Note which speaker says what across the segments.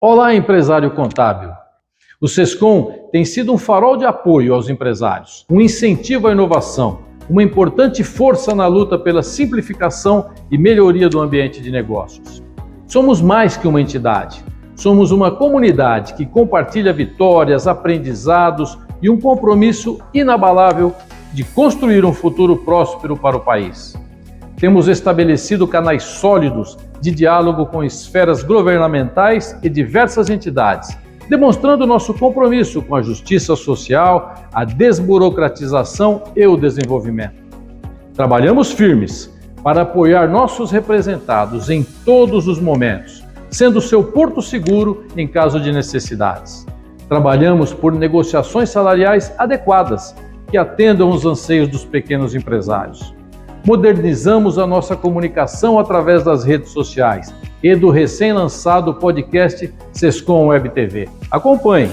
Speaker 1: Olá, empresário contábil. O Sescom tem sido um farol de apoio aos empresários, um incentivo à inovação, uma importante força na luta pela simplificação e melhoria do ambiente de negócios. Somos mais que uma entidade. Somos uma comunidade que compartilha vitórias, aprendizados e um compromisso inabalável de construir um futuro próspero para o país. Temos estabelecido canais sólidos de diálogo com esferas governamentais e diversas entidades, demonstrando nosso compromisso com a justiça social, a desburocratização e o desenvolvimento. Trabalhamos firmes para apoiar nossos representados em todos os momentos, sendo seu porto seguro em caso de necessidades. Trabalhamos por negociações salariais adequadas que atendam os anseios dos pequenos empresários. Modernizamos a nossa comunicação através das redes sociais e do recém-lançado podcast Sescom Web TV. Acompanhe.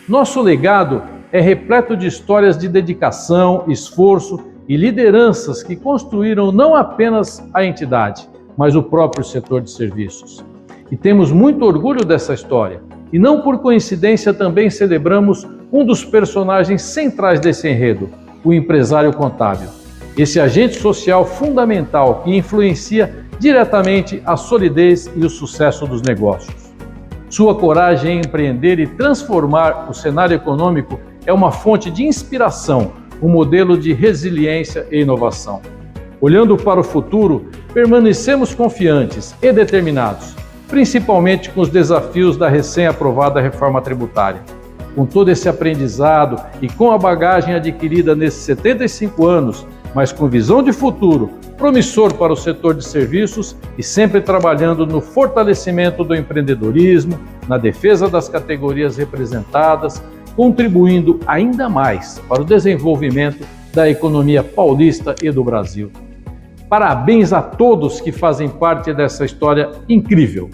Speaker 1: Nosso legado é repleto de histórias de dedicação, esforço e lideranças que construíram não apenas a entidade, mas o próprio setor de serviços. E temos muito orgulho dessa história. E não por coincidência também celebramos um dos personagens centrais desse enredo, o empresário contábil. Esse agente social fundamental que influencia diretamente a solidez e o sucesso dos negócios. Sua coragem em empreender e transformar o cenário econômico é uma fonte de inspiração, um modelo de resiliência e inovação. Olhando para o futuro, permanecemos confiantes e determinados, principalmente com os desafios da recém-aprovada reforma tributária. Com todo esse aprendizado e com a bagagem adquirida nesses 75 anos, mas com visão de futuro, promissor para o setor de serviços e sempre trabalhando no fortalecimento do empreendedorismo, na defesa das categorias representadas, contribuindo ainda mais para o desenvolvimento da economia paulista e do Brasil. Parabéns a todos que fazem parte dessa história incrível.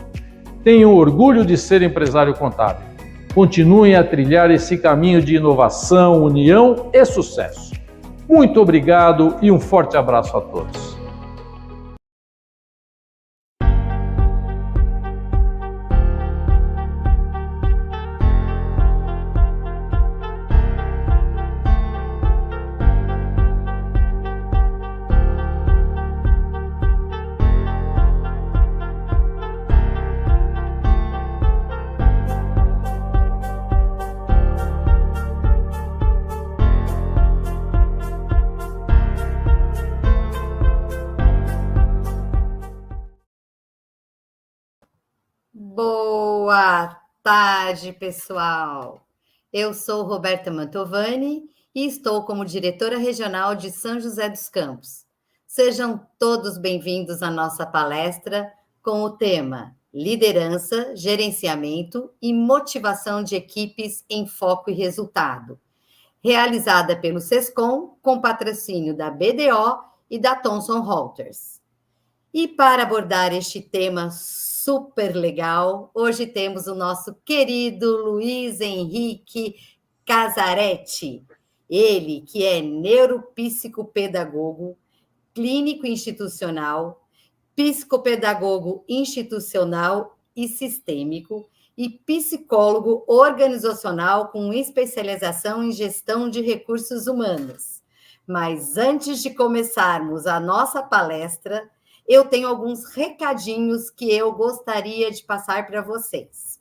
Speaker 1: Tenham orgulho de ser empresário contábil. Continuem a trilhar esse caminho de inovação, união e sucesso. Muito obrigado e um forte abraço a todos.
Speaker 2: Boa tarde, pessoal! Eu sou Roberta Mantovani e estou como diretora regional de São José dos Campos. Sejam todos bem-vindos à nossa palestra com o tema Liderança, Gerenciamento e Motivação de Equipes em Foco e Resultado, realizada pelo Sescom com patrocínio da BDO e da Thomson Reuters. E para abordar este tema super legal, hoje temos o nosso querido Luiz Henrique Casaretti, ele que é neuropsicopedagogo, clínico institucional, psicopedagogo institucional e sistêmico e psicólogo organizacional com especialização em gestão de recursos humanos. Mas antes de começarmos a nossa palestra, eu tenho alguns recadinhos que eu gostaria de passar para vocês.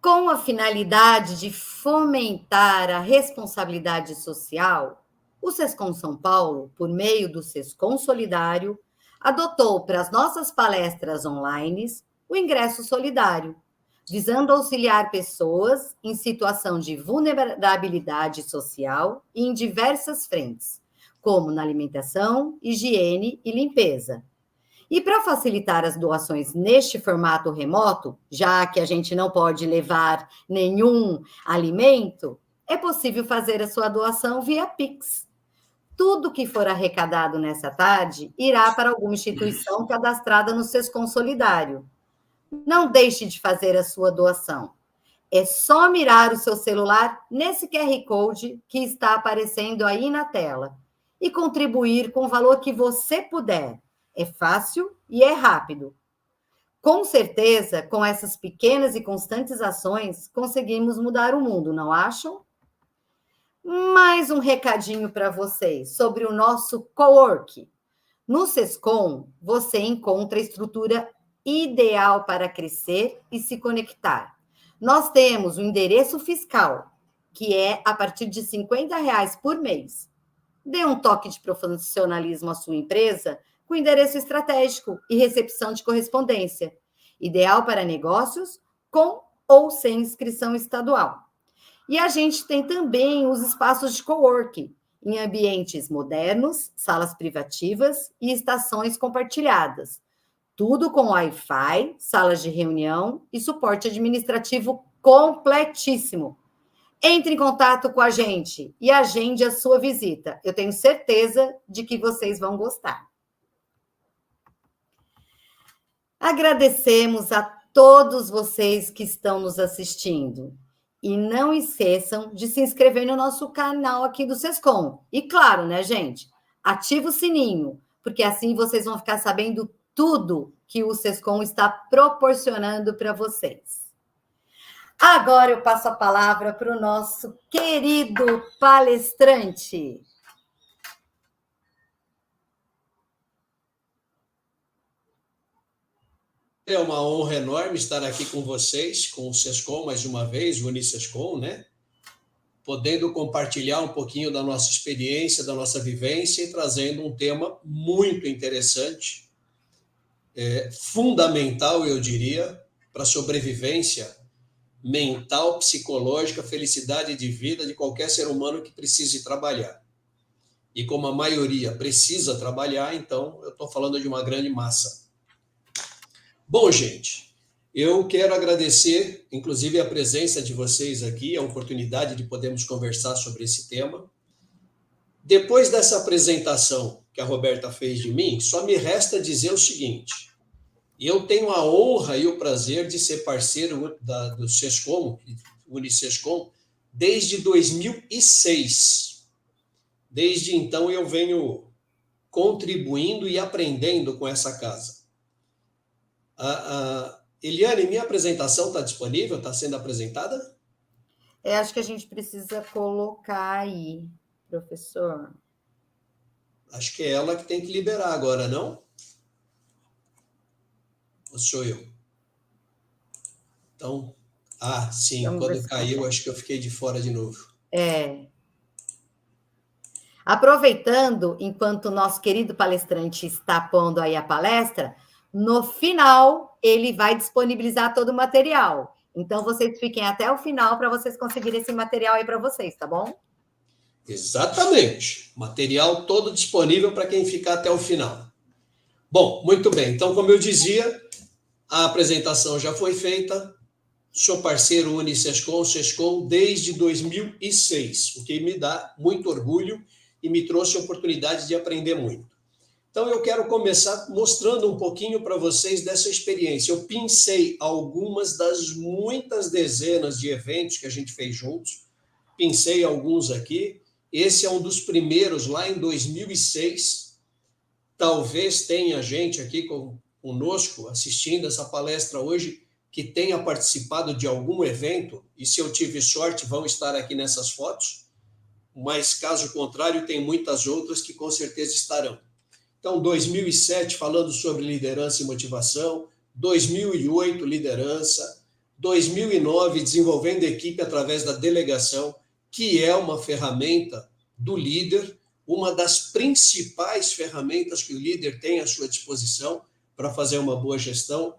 Speaker 2: Com a finalidade de fomentar a responsabilidade social, o Sescom São Paulo, por meio do Sescom Solidário, adotou para as nossas palestras online o ingresso solidário, visando auxiliar pessoas em situação de vulnerabilidade social e em diversas frentes, como na alimentação, higiene e limpeza. E para facilitar as doações neste formato remoto, já que a gente não pode levar nenhum alimento, é possível fazer a sua doação via Pix. Tudo que for arrecadado nessa tarde irá para alguma instituição cadastrada no Sescom Solidário. Não deixe de fazer a sua doação. É só mirar o seu celular nesse QR Code que está aparecendo aí na tela e contribuir com o valor que você puder. É fácil e é rápido. Com certeza, com essas pequenas e constantes ações, conseguimos mudar o mundo, não acham? Mais um recadinho para vocês sobre o nosso cowork. No Sescom, você encontra a estrutura ideal para crescer e se conectar. Nós temos o endereço fiscal, que é a partir de R$ 50 por mês. Dê um toque de profissionalismo à sua empresa com endereço estratégico e recepção de correspondência, ideal para negócios com ou sem inscrição estadual. E a gente tem também os espaços de coworking, em ambientes modernos, salas privativas e estações compartilhadas. Tudo com Wi-Fi, salas de reunião e suporte administrativo completíssimo. Entre em contato com a gente e agende a sua visita. Eu tenho certeza de que vocês vão gostar. Agradecemos a todos vocês que estão nos assistindo. E não esqueçam de se inscrever no nosso canal aqui do Sescom. E claro, né, gente? Ativa o sininho, porque assim vocês vão ficar sabendo tudo que o Sescom está proporcionando para vocês. Agora eu passo a palavra para o nosso querido palestrante.
Speaker 3: É uma honra enorme estar aqui com vocês, com o Sescom mais uma vez, o Unisescom, né? Podendo compartilhar um pouquinho da nossa experiência, da nossa vivência e trazendo um tema muito interessante, fundamental, eu diria, para a sobrevivência mental, psicológica, felicidade de vida de qualquer ser humano que precise trabalhar. E como a maioria precisa trabalhar, então eu estou falando de uma grande massa. Bom, gente, eu quero agradecer, inclusive, a presença de vocês aqui, a oportunidade de podermos conversar sobre esse tema. Depois dessa apresentação que a Roberta fez de mim, só me resta dizer o seguinte: eu tenho a honra e o prazer de ser parceiro do Sescom, Unisescom, desde 2006. Desde então eu venho contribuindo e aprendendo com essa casa. Eliane, minha apresentação está disponível? Está sendo apresentada?
Speaker 2: Acho que a gente precisa colocar aí, professor.
Speaker 3: Acho que é ela que tem que liberar agora, não? Ou sou eu? Então, sim,
Speaker 2: Vamos
Speaker 3: quando caiu, acho que eu fiquei de fora de novo.
Speaker 2: Aproveitando, enquanto o nosso querido palestrante está pondo aí a palestra, no final, ele vai disponibilizar todo o material. Então, vocês fiquem até o final para vocês conseguirem esse material aí para vocês, tá bom?
Speaker 3: Exatamente. Material todo disponível para quem ficar até o final. Bom, muito bem. Então, como eu dizia, a apresentação já foi feita. Sou parceiro Unisescom, Sescom, desde 2006, o que me dá muito orgulho e me trouxe a oportunidade de aprender muito. Então, eu quero começar mostrando um pouquinho para vocês dessa experiência. Eu pincei algumas das muitas dezenas de eventos que a gente fez juntos, pincei alguns aqui. Esse é um dos primeiros, lá em 2006. Talvez tenha gente aqui conosco assistindo essa palestra hoje que tenha participado de algum evento, e se eu tive sorte, vão estar aqui nessas fotos, mas caso contrário, tem muitas outras que com certeza estarão. Então, 2007, falando sobre liderança e motivação, 2008, liderança, 2009, desenvolvendo equipe através da delegação, que é uma ferramenta do líder, uma das principais ferramentas que o líder tem à sua disposição para fazer uma boa gestão.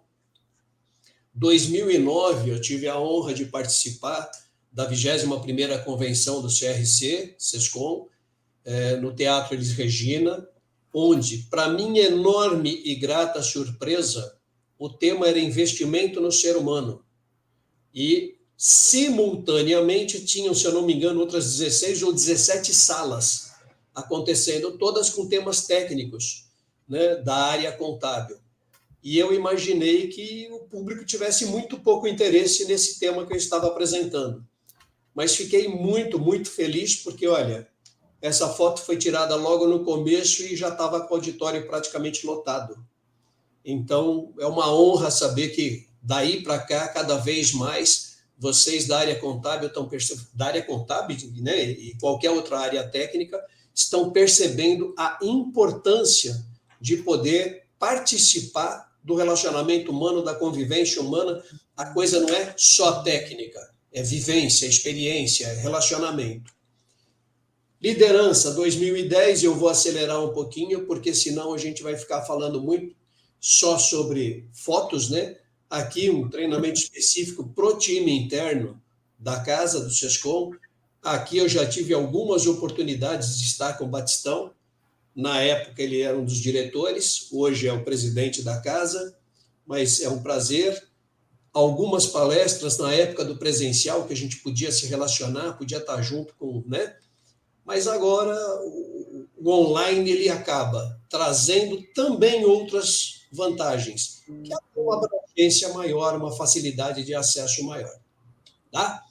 Speaker 3: 2009, eu tive a honra de participar da 21ª convenção do CRC, Sescom, no Teatro Elis Regina, onde, para minha enorme e grata surpresa, o tema era investimento no ser humano. E, simultaneamente, tinham, se eu não me engano, outras 16 ou 17 salas acontecendo, todas com temas técnicos, né, da área contábil. E eu imaginei que o público tivesse muito pouco interesse nesse tema que eu estava apresentando. Mas fiquei muito, muito feliz, porque, olha, essa foto foi tirada logo no começo e já estava com o auditório praticamente lotado. Então, é uma honra saber que daí para cá, cada vez mais, vocês da área contábil né, e qualquer outra área técnica estão percebendo a importância de poder participar do relacionamento humano, da convivência humana. A coisa não é só técnica, é vivência, experiência, é relacionamento. Liderança 2010, eu vou acelerar um pouquinho, porque senão a gente vai ficar falando muito só sobre fotos, né? Aqui um treinamento específico para o time interno da casa, do SESCOM. Aqui eu já tive algumas oportunidades de estar com o Batistão. Na época ele era um dos diretores, hoje é o presidente da casa, mas é um prazer. Algumas palestras na época do presencial, que a gente podia se relacionar, podia estar junto com, né? Mas agora o online ele acaba trazendo também outras vantagens, que é uma abrangência maior, uma facilidade de acesso maior. Tá?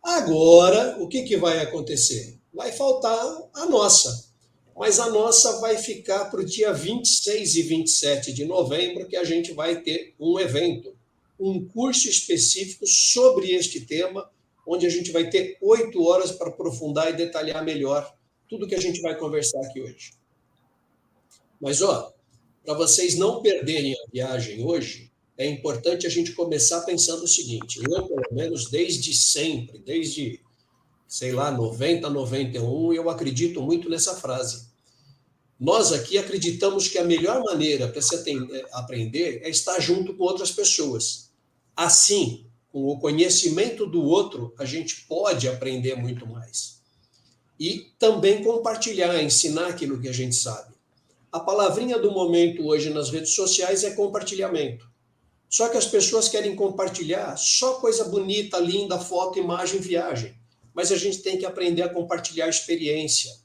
Speaker 3: Agora, o que vai acontecer? Vai faltar a nossa, mas a nossa vai ficar para o dia 26 e 27 de novembro, que a gente vai ter um evento, um curso específico sobre este tema, onde a gente vai ter 8 horas para aprofundar e detalhar melhor tudo que a gente vai conversar aqui hoje. Mas, para vocês não perderem a viagem hoje, é importante a gente começar pensando o seguinte: eu, pelo menos, desde sempre, desde, 90, 91, eu acredito muito nessa frase. Nós aqui acreditamos que a melhor maneira para você aprender é estar junto com outras pessoas. Assim, com o conhecimento do outro, a gente pode aprender muito mais. E também compartilhar, ensinar aquilo que a gente sabe. A palavrinha do momento hoje nas redes sociais é compartilhamento. Só que as pessoas querem compartilhar só coisa bonita, linda, foto, imagem, viagem. Mas a gente tem que aprender a compartilhar experiência.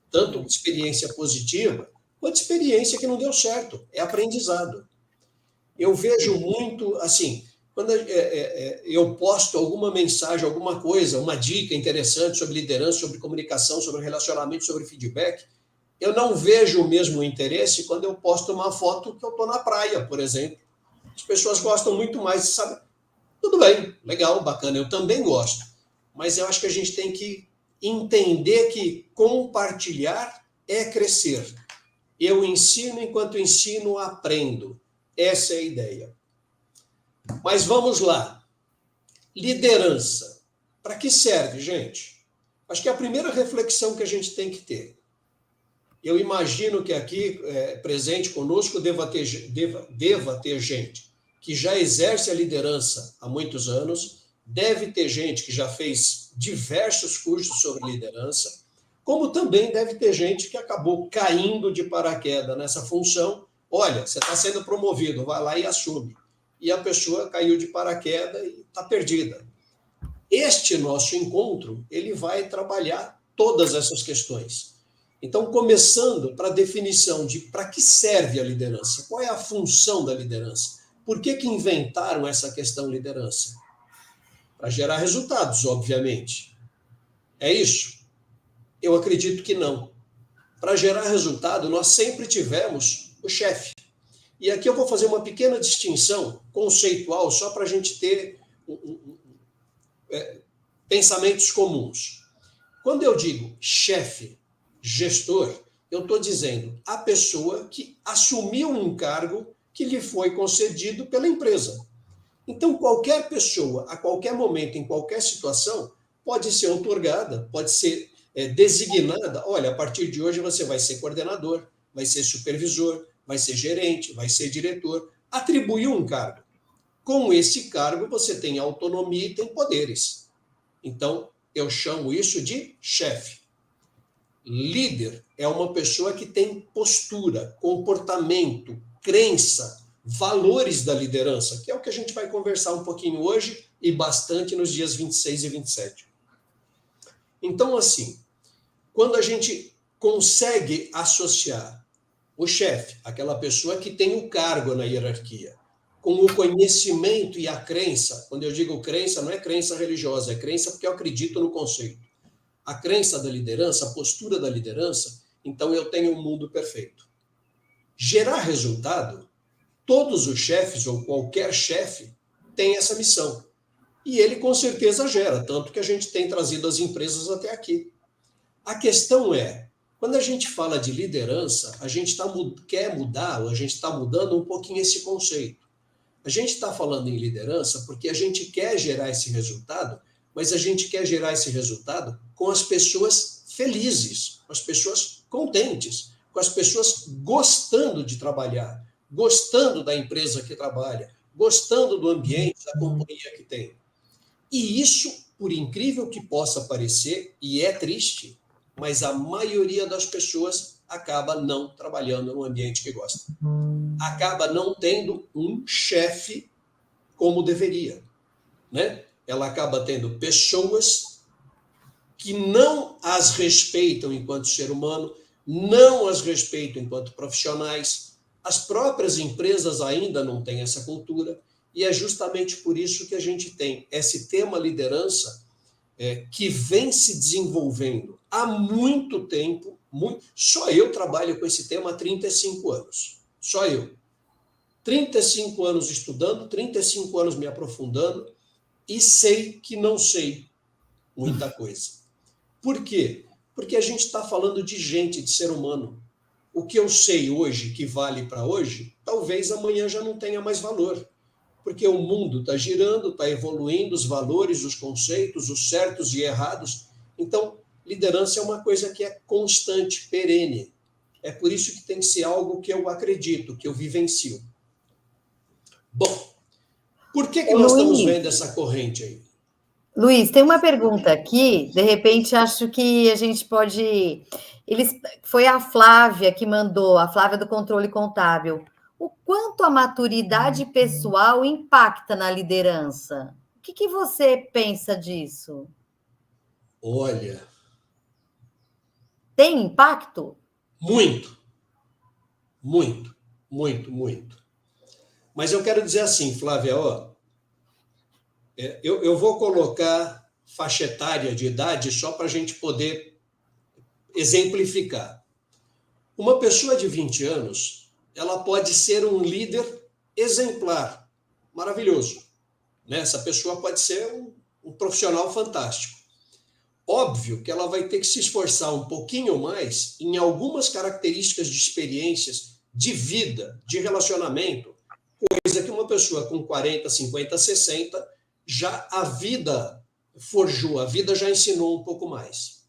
Speaker 3: Tanto experiência positiva, quanto experiência que não deu certo. É aprendizado. Eu vejo muito, assim, quando eu posto alguma mensagem, alguma coisa, uma dica interessante sobre liderança, sobre comunicação, sobre relacionamento, sobre feedback, eu não vejo o mesmo interesse quando eu posto uma foto que eu estou na praia, por exemplo. As pessoas gostam muito mais, sabe? Tudo bem, legal, bacana, eu também gosto. Mas eu acho que a gente tem que entender que compartilhar é crescer. Eu ensino, enquanto ensino, aprendo. Essa é a ideia. Mas vamos lá. Liderança. Para que serve, gente? Acho que é a primeira reflexão que a gente tem que ter. Eu imagino que aqui, presente conosco, deva ter gente que já exerce a liderança há muitos anos, deve ter gente que já fez diversos cursos sobre liderança, como também deve ter gente que acabou caindo de paraquedas nessa função. Olha, você está sendo promovido, vai lá e assume. E a pessoa caiu de paraquedas e está perdida. Este nosso encontro, ele vai trabalhar todas essas questões. Então, começando para a definição de para que serve a liderança, qual é a função da liderança? Por que inventaram essa questão liderança? Para gerar resultados, obviamente. É isso? Eu acredito que não. Para gerar resultado, nós sempre tivemos o chefe. E aqui eu vou fazer uma pequena distinção conceitual, só para a gente ter pensamentos comuns. Quando eu digo chefe, gestor, eu estou dizendo a pessoa que assumiu um cargo que lhe foi concedido pela empresa. Então, qualquer pessoa, a qualquer momento, em qualquer situação, pode ser outorgada, pode ser designada. Olha, a partir de hoje você vai ser coordenador, vai ser supervisor, vai ser gerente, vai ser diretor. Atribuiu um cargo. Com esse cargo, você tem autonomia e tem poderes. Então, eu chamo isso de chefe. Líder é uma pessoa que tem postura, comportamento, crença, valores da liderança, que é o que a gente vai conversar um pouquinho hoje e bastante nos dias 26 e 27. Então, assim, quando a gente consegue associar o chefe, aquela pessoa que tem o cargo na hierarquia, com o conhecimento e a crença, quando eu digo crença, não é crença religiosa, é crença porque eu acredito no conceito. A crença da liderança, a postura da liderança, então eu tenho um mundo perfeito. Gerar resultado Todos os chefes, ou qualquer chefe, tem essa missão. E ele com certeza gera, tanto que a gente tem trazido as empresas até aqui. A questão é, quando a gente fala de liderança, a gente quer mudar, ou a gente está mudando um pouquinho esse conceito. A gente está falando em liderança porque a gente quer gerar esse resultado, mas a gente quer gerar esse resultado com as pessoas felizes, com as pessoas contentes, com as pessoas gostando de trabalhar, gostando da empresa que trabalha, gostando do ambiente, da companhia que tem. E isso, por incrível que possa parecer, e é triste, mas a maioria das pessoas acaba não trabalhando no ambiente que gosta. Acaba não tendo um chefe como deveria, né? Ela acaba tendo pessoas que não as respeitam enquanto ser humano, não as respeitam enquanto profissionais. As próprias empresas ainda não têm essa cultura, e é justamente por isso que a gente tem esse tema liderança que vem se desenvolvendo há muito tempo. Só eu trabalho com esse tema há 35 anos. Só eu. 35 anos estudando, 35 anos me aprofundando, e sei que não sei muita coisa. Por quê? Porque a gente está falando de gente, de ser humano. O que eu sei hoje, que vale para hoje, talvez amanhã já não tenha mais valor. Porque o mundo está girando, está evoluindo, os valores, os conceitos, os certos e errados. Então, liderança é uma coisa que é constante, perene. É por isso que tem que ser algo que eu acredito, que eu vivencio. Bom, por que nós estamos vendo essa corrente aí?
Speaker 2: Luiz, tem uma pergunta aqui, de repente acho que a gente pode... Foi a Flávia que mandou, a Flávia do Controle Contábil. O quanto a maturidade pessoal impacta na liderança? O que você pensa disso?
Speaker 3: Olha...
Speaker 2: Tem impacto?
Speaker 3: Muito. Muito, muito, muito. Mas eu quero dizer assim, Flávia, eu vou colocar faixa etária de idade só para a gente poder exemplificar. Uma pessoa de 20 anos, ela pode ser um líder exemplar, maravilhoso, né? Essa pessoa pode ser um profissional fantástico. Óbvio que ela vai ter que se esforçar um pouquinho mais em algumas características de experiências, de vida, de relacionamento, coisa que uma pessoa com 40, 50, 60, já a vida forjou, a vida já ensinou um pouco mais.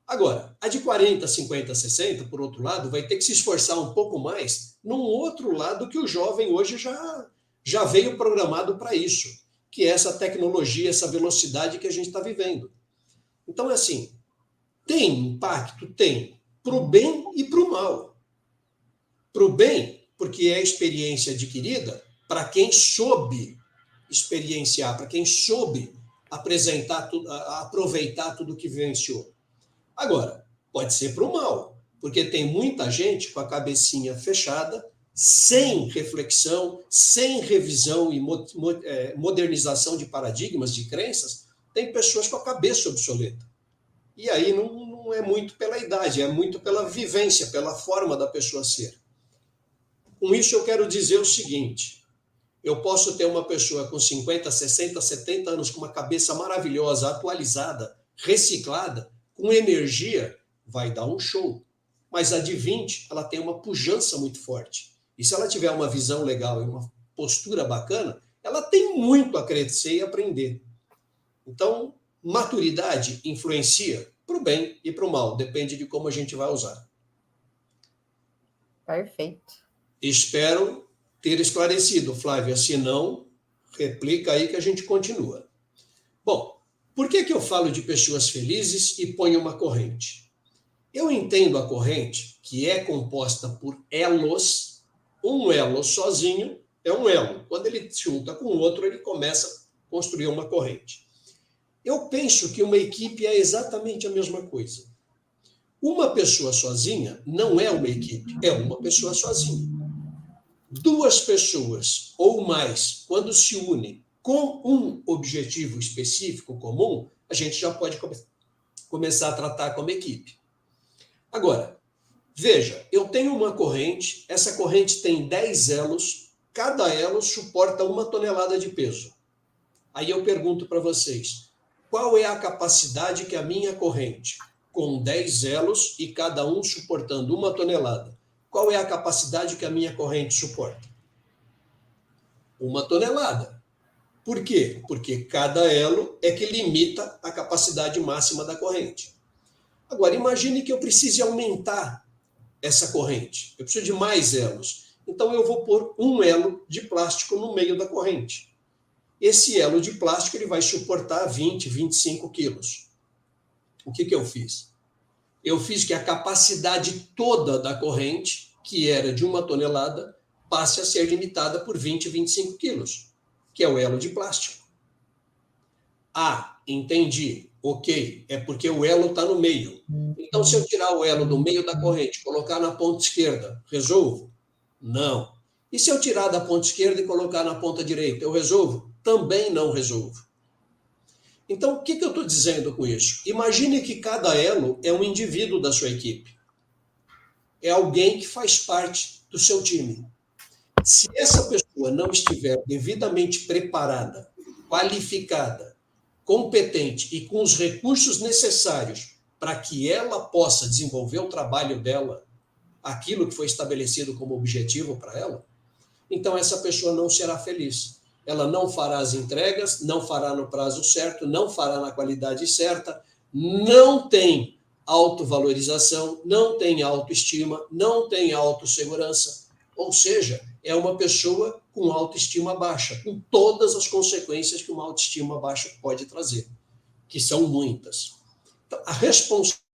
Speaker 3: Agora, a de 40, 50, 60, por outro lado, vai ter que se esforçar um pouco mais num outro lado que o jovem hoje já veio programado para isso, que é essa tecnologia, essa velocidade que a gente está vivendo. Então, é assim, tem impacto? Tem, para o bem e para o mal. Para o bem, porque é experiência adquirida para quem soube experienciar, para quem soube apresentar, aproveitar tudo que vivenciou. Agora, pode ser para o mal, porque tem muita gente com a cabecinha fechada, sem reflexão, sem revisão e modernização de paradigmas, de crenças. Tem pessoas com a cabeça obsoleta. E aí não é muito pela idade, é muito pela vivência, pela forma da pessoa ser. Com isso eu quero dizer o seguinte: eu posso ter uma pessoa com 50, 60, 70 anos com uma cabeça maravilhosa, atualizada, reciclada, com energia, vai dar um show. Mas a de 20, ela tem uma pujança muito forte. E se ela tiver uma visão legal e uma postura bacana, ela tem muito a crescer e aprender. Então, maturidade influencia para o bem e para o mal, depende de como a gente vai usar.
Speaker 2: Perfeito.
Speaker 3: Espero ter esclarecido, Flávia. Se não, replica aí que a gente continua. Bom, por que eu falo de pessoas felizes e ponho uma corrente? Eu entendo a corrente, que é composta por elos. Um elo sozinho é um elo. Quando ele se junta com o outro, ele começa a construir uma corrente. Eu penso que uma equipe é exatamente a mesma coisa. Uma pessoa sozinha não é uma equipe, é uma pessoa sozinha. Duas pessoas ou mais, quando se unem com um objetivo específico comum, a gente já pode começar a tratar como equipe. Agora, veja, eu tenho uma corrente, essa corrente tem 10 elos, cada elo suporta 1 tonelada de peso. Aí eu pergunto para vocês, qual é a capacidade que a minha corrente, com 10 elos e cada um suportando 1 tonelada, qual é a capacidade que a minha corrente suporta? 1 tonelada. Por quê? Porque cada elo é que limita a capacidade máxima da corrente. Agora, imagine que eu precise aumentar essa corrente. Eu preciso de mais elos. Então, eu vou pôr um elo de plástico no meio da corrente. Esse elo de plástico ele vai suportar 20, 25 quilos. O que eu fiz? Eu fiz que a capacidade toda da corrente, que era de 1 tonelada, passe a ser limitada por 20, 25 quilos, que é o elo de plástico. Ah, entendi. Ok, é porque o elo está no meio. Então, se eu tirar o elo do meio da corrente, colocar na ponta esquerda, resolvo? Não. E se eu tirar da ponta esquerda e colocar na ponta direita, eu resolvo? Também não resolvo. Então, o que eu estou dizendo com isso? Imagine que cada elo é um indivíduo da sua equipe. É alguém que faz parte do seu time. Se essa pessoa não estiver devidamente preparada, qualificada, competente e com os recursos necessários para que ela possa desenvolver o trabalho dela, aquilo que foi estabelecido como objetivo para ela, então essa pessoa não será feliz. Ela não fará as entregas, não fará no prazo certo, não fará na qualidade certa, não tem autovalorização, não tem autoestima, não tem autossegurança. Ou seja, é uma pessoa com autoestima baixa, com todas as consequências que uma autoestima baixa pode trazer, que são muitas. Então, a responsabilidade.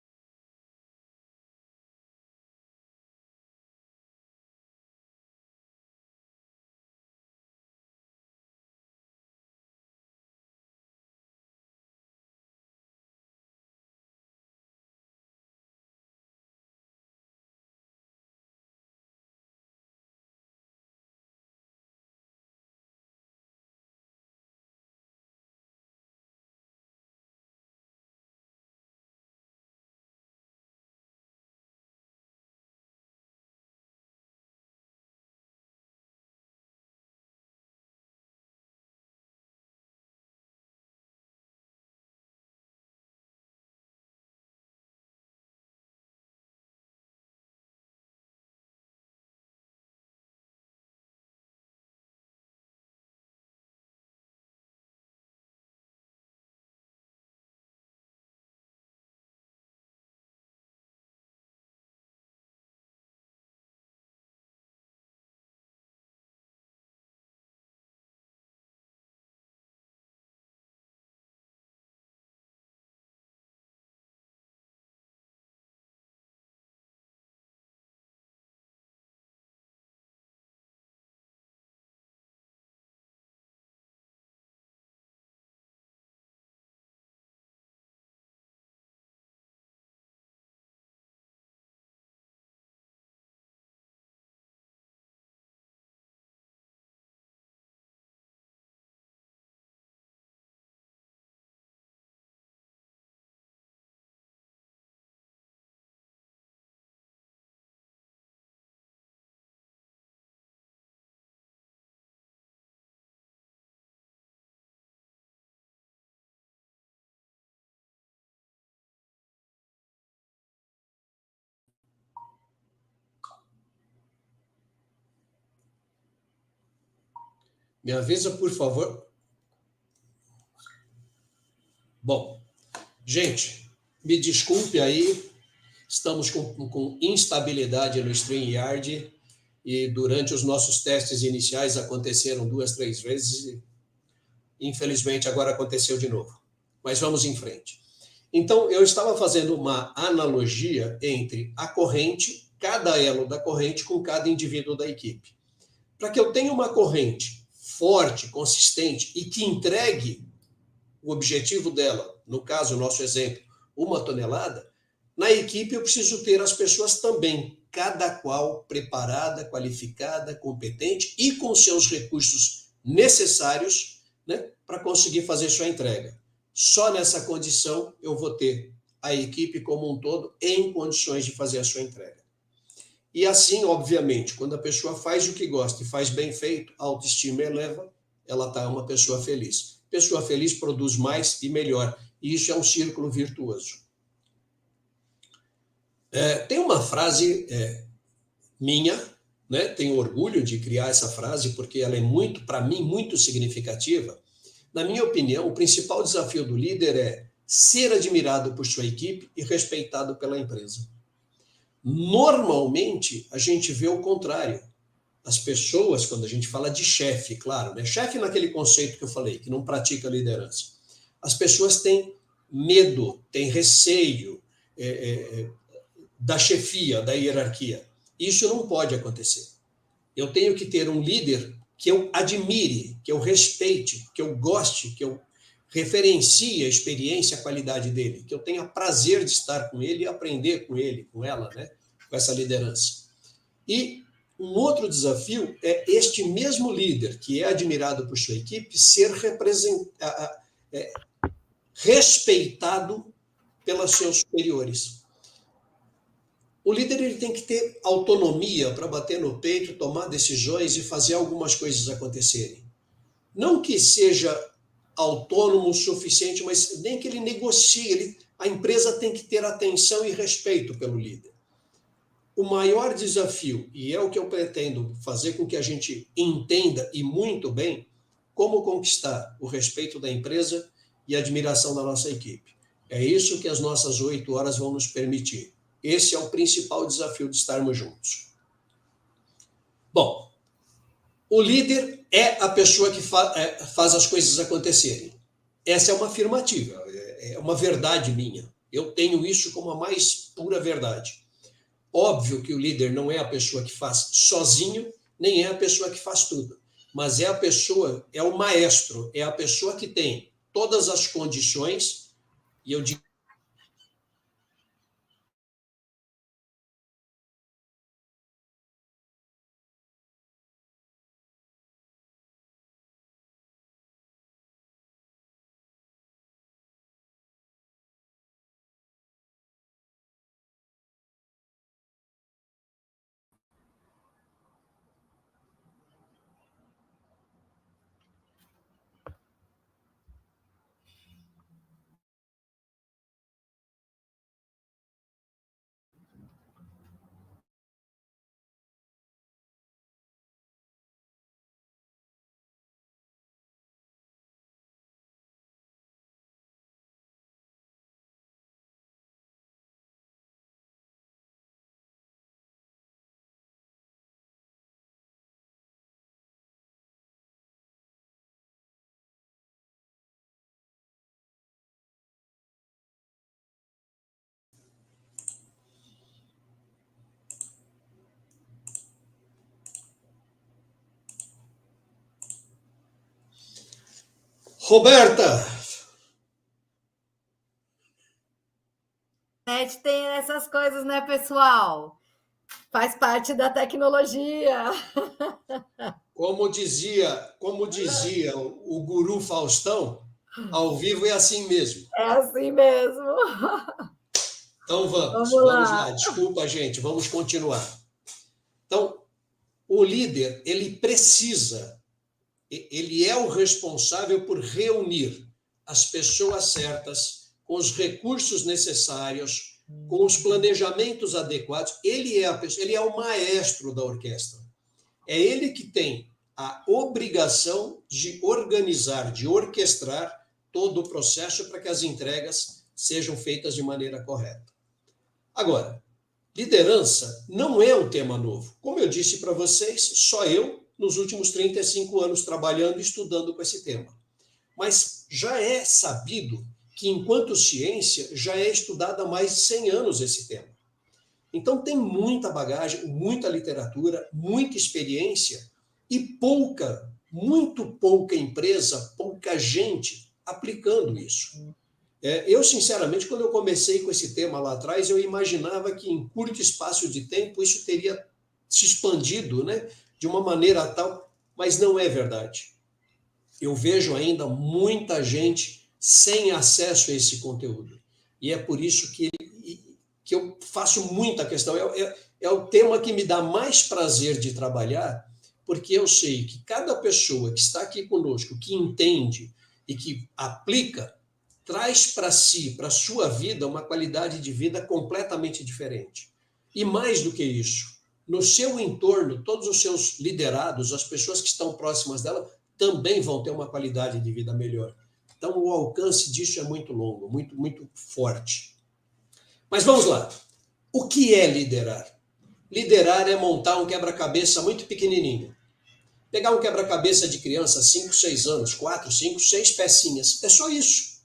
Speaker 3: Me avisa, por favor. Bom, gente, me desculpe aí, estamos com instabilidade no StreamYard e durante os nossos testes iniciais aconteceram 2, 3 vezes e infelizmente agora aconteceu de novo. Mas vamos em frente. Então, eu estava fazendo uma analogia entre a corrente, cada elo da corrente com cada indivíduo da equipe. Para que eu tenha uma corrente forte, consistente e que entregue o objetivo dela, no caso, o nosso exemplo, 1 tonelada, na equipe eu preciso ter as pessoas também, cada qual preparada, qualificada, competente e com seus recursos necessários, né, para conseguir fazer sua entrega. Só nessa condição eu vou ter a equipe como um todo em condições de fazer a sua entrega. E assim, obviamente, quando a pessoa faz o que gosta e faz bem feito, a autoestima eleva, ela está uma pessoa feliz. Pessoa feliz produz mais e melhor. E isso é um círculo virtuoso. Tem uma frase minha, né? Tenho orgulho de criar essa frase, porque ela é muito, para mim, muito significativa. Na minha opinião, o principal desafio do líder é ser admirado por sua equipe e respeitado pela empresa. Normalmente, a gente vê o contrário. As pessoas, quando a gente fala de chefe, claro, né? Chefe naquele conceito que eu falei, que não pratica liderança. As pessoas têm medo, têm receio da chefia, da hierarquia. Isso não pode acontecer. Eu tenho que ter um líder que eu admire, que eu respeite, que eu goste, que eu referencie a experiência, a qualidade dele, que eu tenha prazer de estar com ele e aprender com ele, com ela, né? Com essa liderança. E um outro desafio é este mesmo líder, que é admirado por sua equipe, ser respeitado pelos seus superiores. O líder ele tem que ter autonomia para bater no peito, tomar decisões e fazer algumas coisas acontecerem. Não que seja autônomo o suficiente, mas nem que ele negocie. A empresa tem que ter atenção e respeito pelo líder. O maior desafio, e é o que eu pretendo fazer com que a gente entenda e muito bem, como conquistar o respeito da empresa e a admiração da nossa equipe. É isso que as nossas 8 horas vão nos permitir. Esse é o principal desafio de estarmos juntos. Bom, o líder é a pessoa que faz as coisas acontecerem. Essa é uma afirmativa, é uma verdade minha. Eu tenho isso como a mais pura verdade. Óbvio que o líder não é a pessoa que faz sozinho, nem é a pessoa que faz tudo. Mas é a pessoa, é o maestro, é a pessoa que tem todas as condições, e eu digo Roberta!
Speaker 2: Tem essas coisas, né, pessoal? Faz parte da tecnologia.
Speaker 3: Como dizia o guru Faustão, ao vivo é assim mesmo.
Speaker 2: É assim mesmo.
Speaker 3: Então vamos lá. Desculpa, gente, vamos continuar. Então, o líder, ele é o responsável por reunir as pessoas certas, com os recursos necessários, com os planejamentos adequados. Ele é o maestro da orquestra. É ele que tem a obrigação de organizar, de orquestrar todo o processo para que as entregas sejam feitas de maneira correta. Agora, liderança não é um tema novo. Como eu disse para vocês, só eu, nos últimos 35 anos, trabalhando e estudando com esse tema. Mas já é sabido que, enquanto ciência, já é estudado há mais de 100 anos esse tema. Então, tem muita bagagem, muita literatura, muita experiência e muito pouca empresa, pouca gente aplicando isso. Eu, sinceramente, quando eu comecei com esse tema lá atrás, eu imaginava que em curto espaço de tempo isso teria se expandido, né, de uma maneira tal, mas não é verdade. Eu vejo ainda muita gente sem acesso a esse conteúdo. E é por isso que eu faço muita questão. é o tema que me dá mais prazer de trabalhar, porque eu sei que cada pessoa que está aqui conosco, que entende e que aplica, traz para si, para a sua vida, uma qualidade de vida completamente diferente. E mais do que isso, no seu entorno, todos os seus liderados, as pessoas que estão próximas dela, também vão ter uma qualidade de vida melhor. Então, o alcance disso é muito longo, muito, muito forte. Mas vamos lá. O que é liderar? Liderar é montar um quebra-cabeça muito pequenininho. Pegar um quebra-cabeça de criança, 5, 6 anos, 4, 5, 6 pecinhas. É só isso.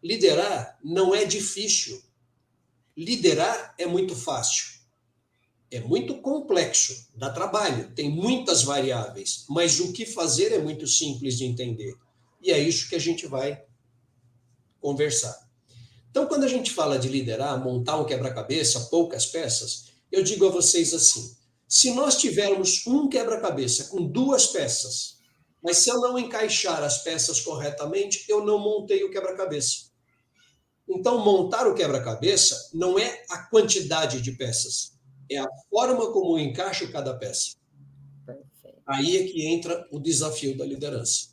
Speaker 3: Liderar não é difícil. Liderar é muito fácil. É muito complexo, dá trabalho, tem muitas variáveis, mas o que fazer é muito simples de entender. E é isso que a gente vai conversar. Então, quando a gente fala de liderar, montar um quebra-cabeça, poucas peças, eu digo a vocês assim, se nós tivermos um quebra-cabeça com 2 peças, mas se eu não encaixar as peças corretamente, eu não montei o quebra-cabeça. Então, montar o quebra-cabeça não é a quantidade de peças, é a forma como eu encaixo cada peça.
Speaker 2: Perfeito.
Speaker 3: Aí é que entra o desafio da liderança.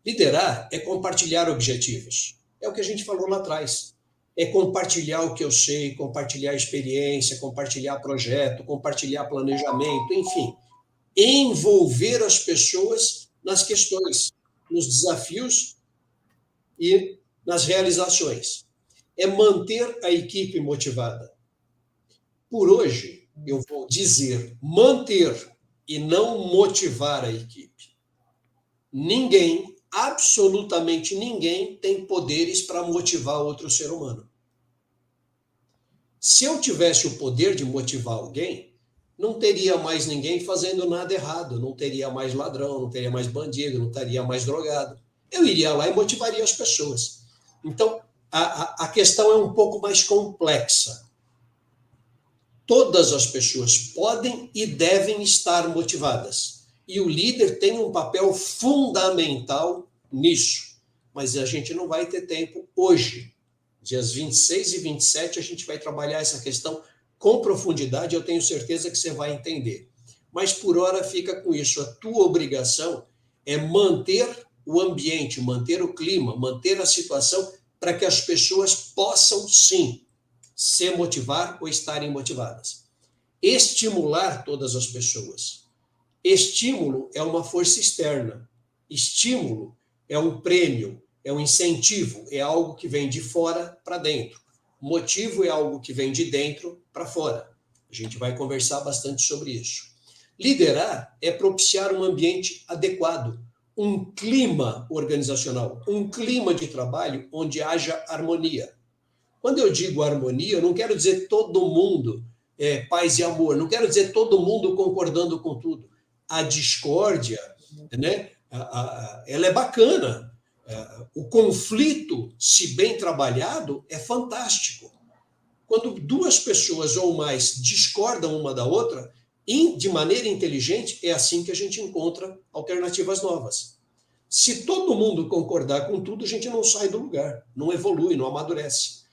Speaker 3: Liderar é compartilhar objetivos. É o que a gente falou lá atrás. É compartilhar o que eu sei, compartilhar experiência, compartilhar projeto, compartilhar planejamento, enfim. Envolver as pessoas nas questões, nos desafios e nas realizações. É manter a equipe motivada. Por hoje, eu vou dizer manter e não motivar a equipe. Ninguém, absolutamente ninguém, tem poderes para motivar outro ser humano. Se eu tivesse o poder de motivar alguém, não teria mais ninguém fazendo nada errado, não teria mais ladrão, não teria mais bandido, não teria mais drogado. Eu iria lá e motivaria as pessoas. Então, a questão é um pouco mais complexa. Todas as pessoas podem e devem estar motivadas. E o líder tem um papel fundamental nisso. Mas a gente não vai ter tempo hoje. Dias 26 e 27 a gente vai trabalhar essa questão com profundidade. Eu tenho certeza que você vai entender. Mas por hora fica com isso. A tua obrigação é manter o ambiente, manter o clima, manter a situação para que as pessoas possam, sim, se motivar ou estarem motivadas. Estimular todas as pessoas. Estímulo é uma força externa. Estímulo é um prêmio, é um incentivo, é algo que vem de fora para dentro. Motivo é algo que vem de dentro para fora. A gente vai conversar bastante sobre isso. Liderar é propiciar um ambiente adequado, um clima organizacional, um clima de trabalho onde haja harmonia. Quando eu digo harmonia, eu não quero dizer todo mundo paz e amor, não quero dizer todo mundo concordando com tudo. A discórdia, né, ela é bacana. O conflito, se bem trabalhado, é fantástico. Quando 2 pessoas ou mais discordam uma da outra, de maneira inteligente, é assim que a gente encontra alternativas novas. Se todo mundo concordar com tudo, a gente não sai do lugar, não evolui, não amadurece.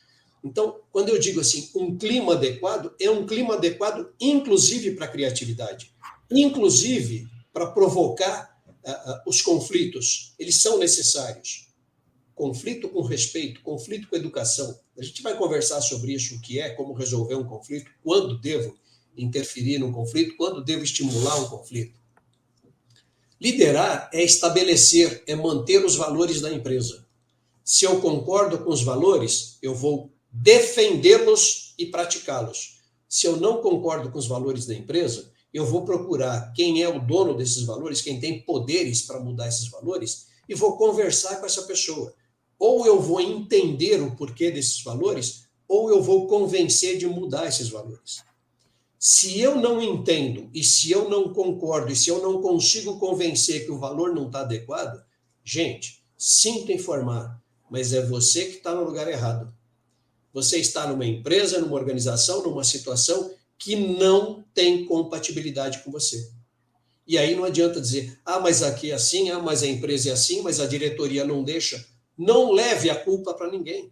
Speaker 3: Então, quando eu digo assim, um clima adequado, é um clima adequado inclusive para a criatividade, inclusive para provocar os conflitos. Eles são necessários. Conflito com respeito, conflito com educação. A gente vai conversar sobre isso, o que é, como resolver um conflito, quando devo interferir num conflito, quando devo estimular um conflito. Liderar é estabelecer, é manter os valores da empresa. Se eu concordo com os valores, eu vou defendê-los e praticá-los. Se eu não concordo com os valores da empresa, eu vou procurar quem é o dono desses valores, quem tem poderes para mudar esses valores, e vou conversar com essa pessoa. Ou eu vou entender o porquê desses valores, ou eu vou convencer de mudar esses valores. Se eu não entendo, e se eu não concordo, e se eu não consigo convencer que o valor não está adequado, gente, sinto informar, mas é você que está no lugar errado. Você está numa empresa, numa organização, numa situação que não tem compatibilidade com você. E aí não adianta dizer, mas aqui é assim, mas a empresa é assim, mas a diretoria não deixa. Não leve a culpa para ninguém.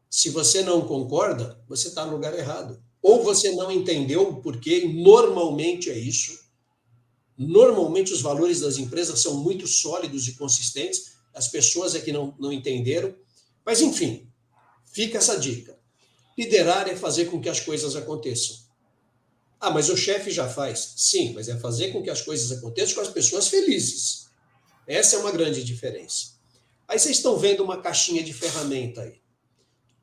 Speaker 3: Se você não concorda, você está no lugar errado. ou você não entendeu o porquê, e normalmente é isso. Normalmente os valores das empresas são muito sólidos e consistentes, as pessoas é que não entenderam. Mas, enfim, fica essa dica. Liderar é fazer com que as coisas aconteçam. Ah, mas o chefe já faz. Sim, mas é fazer com que as coisas aconteçam com as pessoas felizes. Essa é uma grande diferença. Aí vocês estão vendo uma caixinha de ferramenta aí.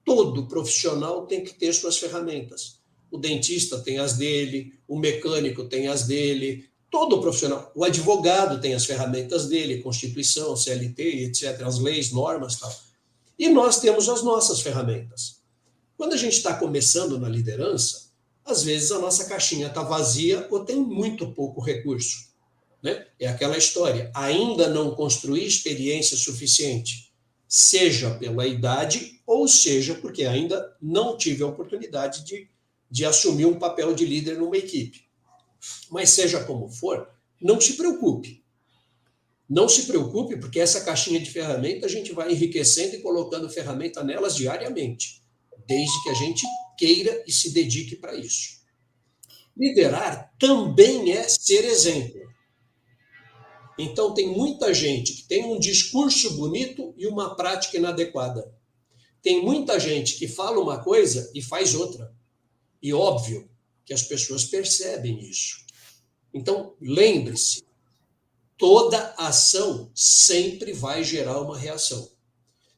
Speaker 3: Todo profissional tem que ter suas ferramentas. O dentista tem as dele, o mecânico tem as dele, todo profissional. O advogado tem as ferramentas dele, Constituição, CLT, etc., as leis, normas e tal. E nós temos as nossas ferramentas. Quando a gente está começando na liderança, às vezes a nossa caixinha está vazia ou tem muito pouco recurso, né? É aquela história, ainda não construí experiência suficiente, seja pela idade ou seja porque ainda não tive a oportunidade de assumir um papel de líder numa equipe. Mas seja como for, não se preocupe. Não se preocupe, porque essa caixinha de ferramenta a gente vai enriquecendo e colocando ferramenta nelas diariamente, desde que a gente queira e se dedique para isso. Liderar também é ser exemplo. Então, tem muita gente que tem um discurso bonito e uma prática inadequada. Tem muita gente que fala uma coisa e faz outra. E óbvio que as pessoas percebem isso. Então, lembre-se, toda ação sempre vai gerar uma reação.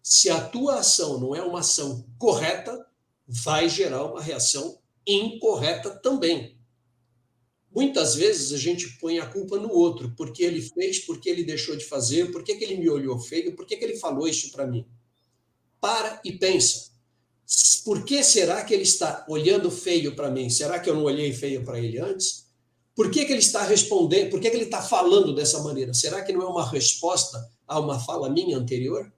Speaker 3: Se a tua ação não é uma ação correta, vai gerar uma reação incorreta também. Muitas vezes a gente põe a culpa no outro, porque ele fez, porque ele deixou de fazer, porque ele me olhou feio, porque ele falou isso para mim. Para e pensa. Por que será que ele está olhando feio para mim? Será que eu não olhei feio para ele antes? Por que ele está respondendo? Por que ele está falando dessa maneira? Será que não é uma resposta a uma fala minha anterior?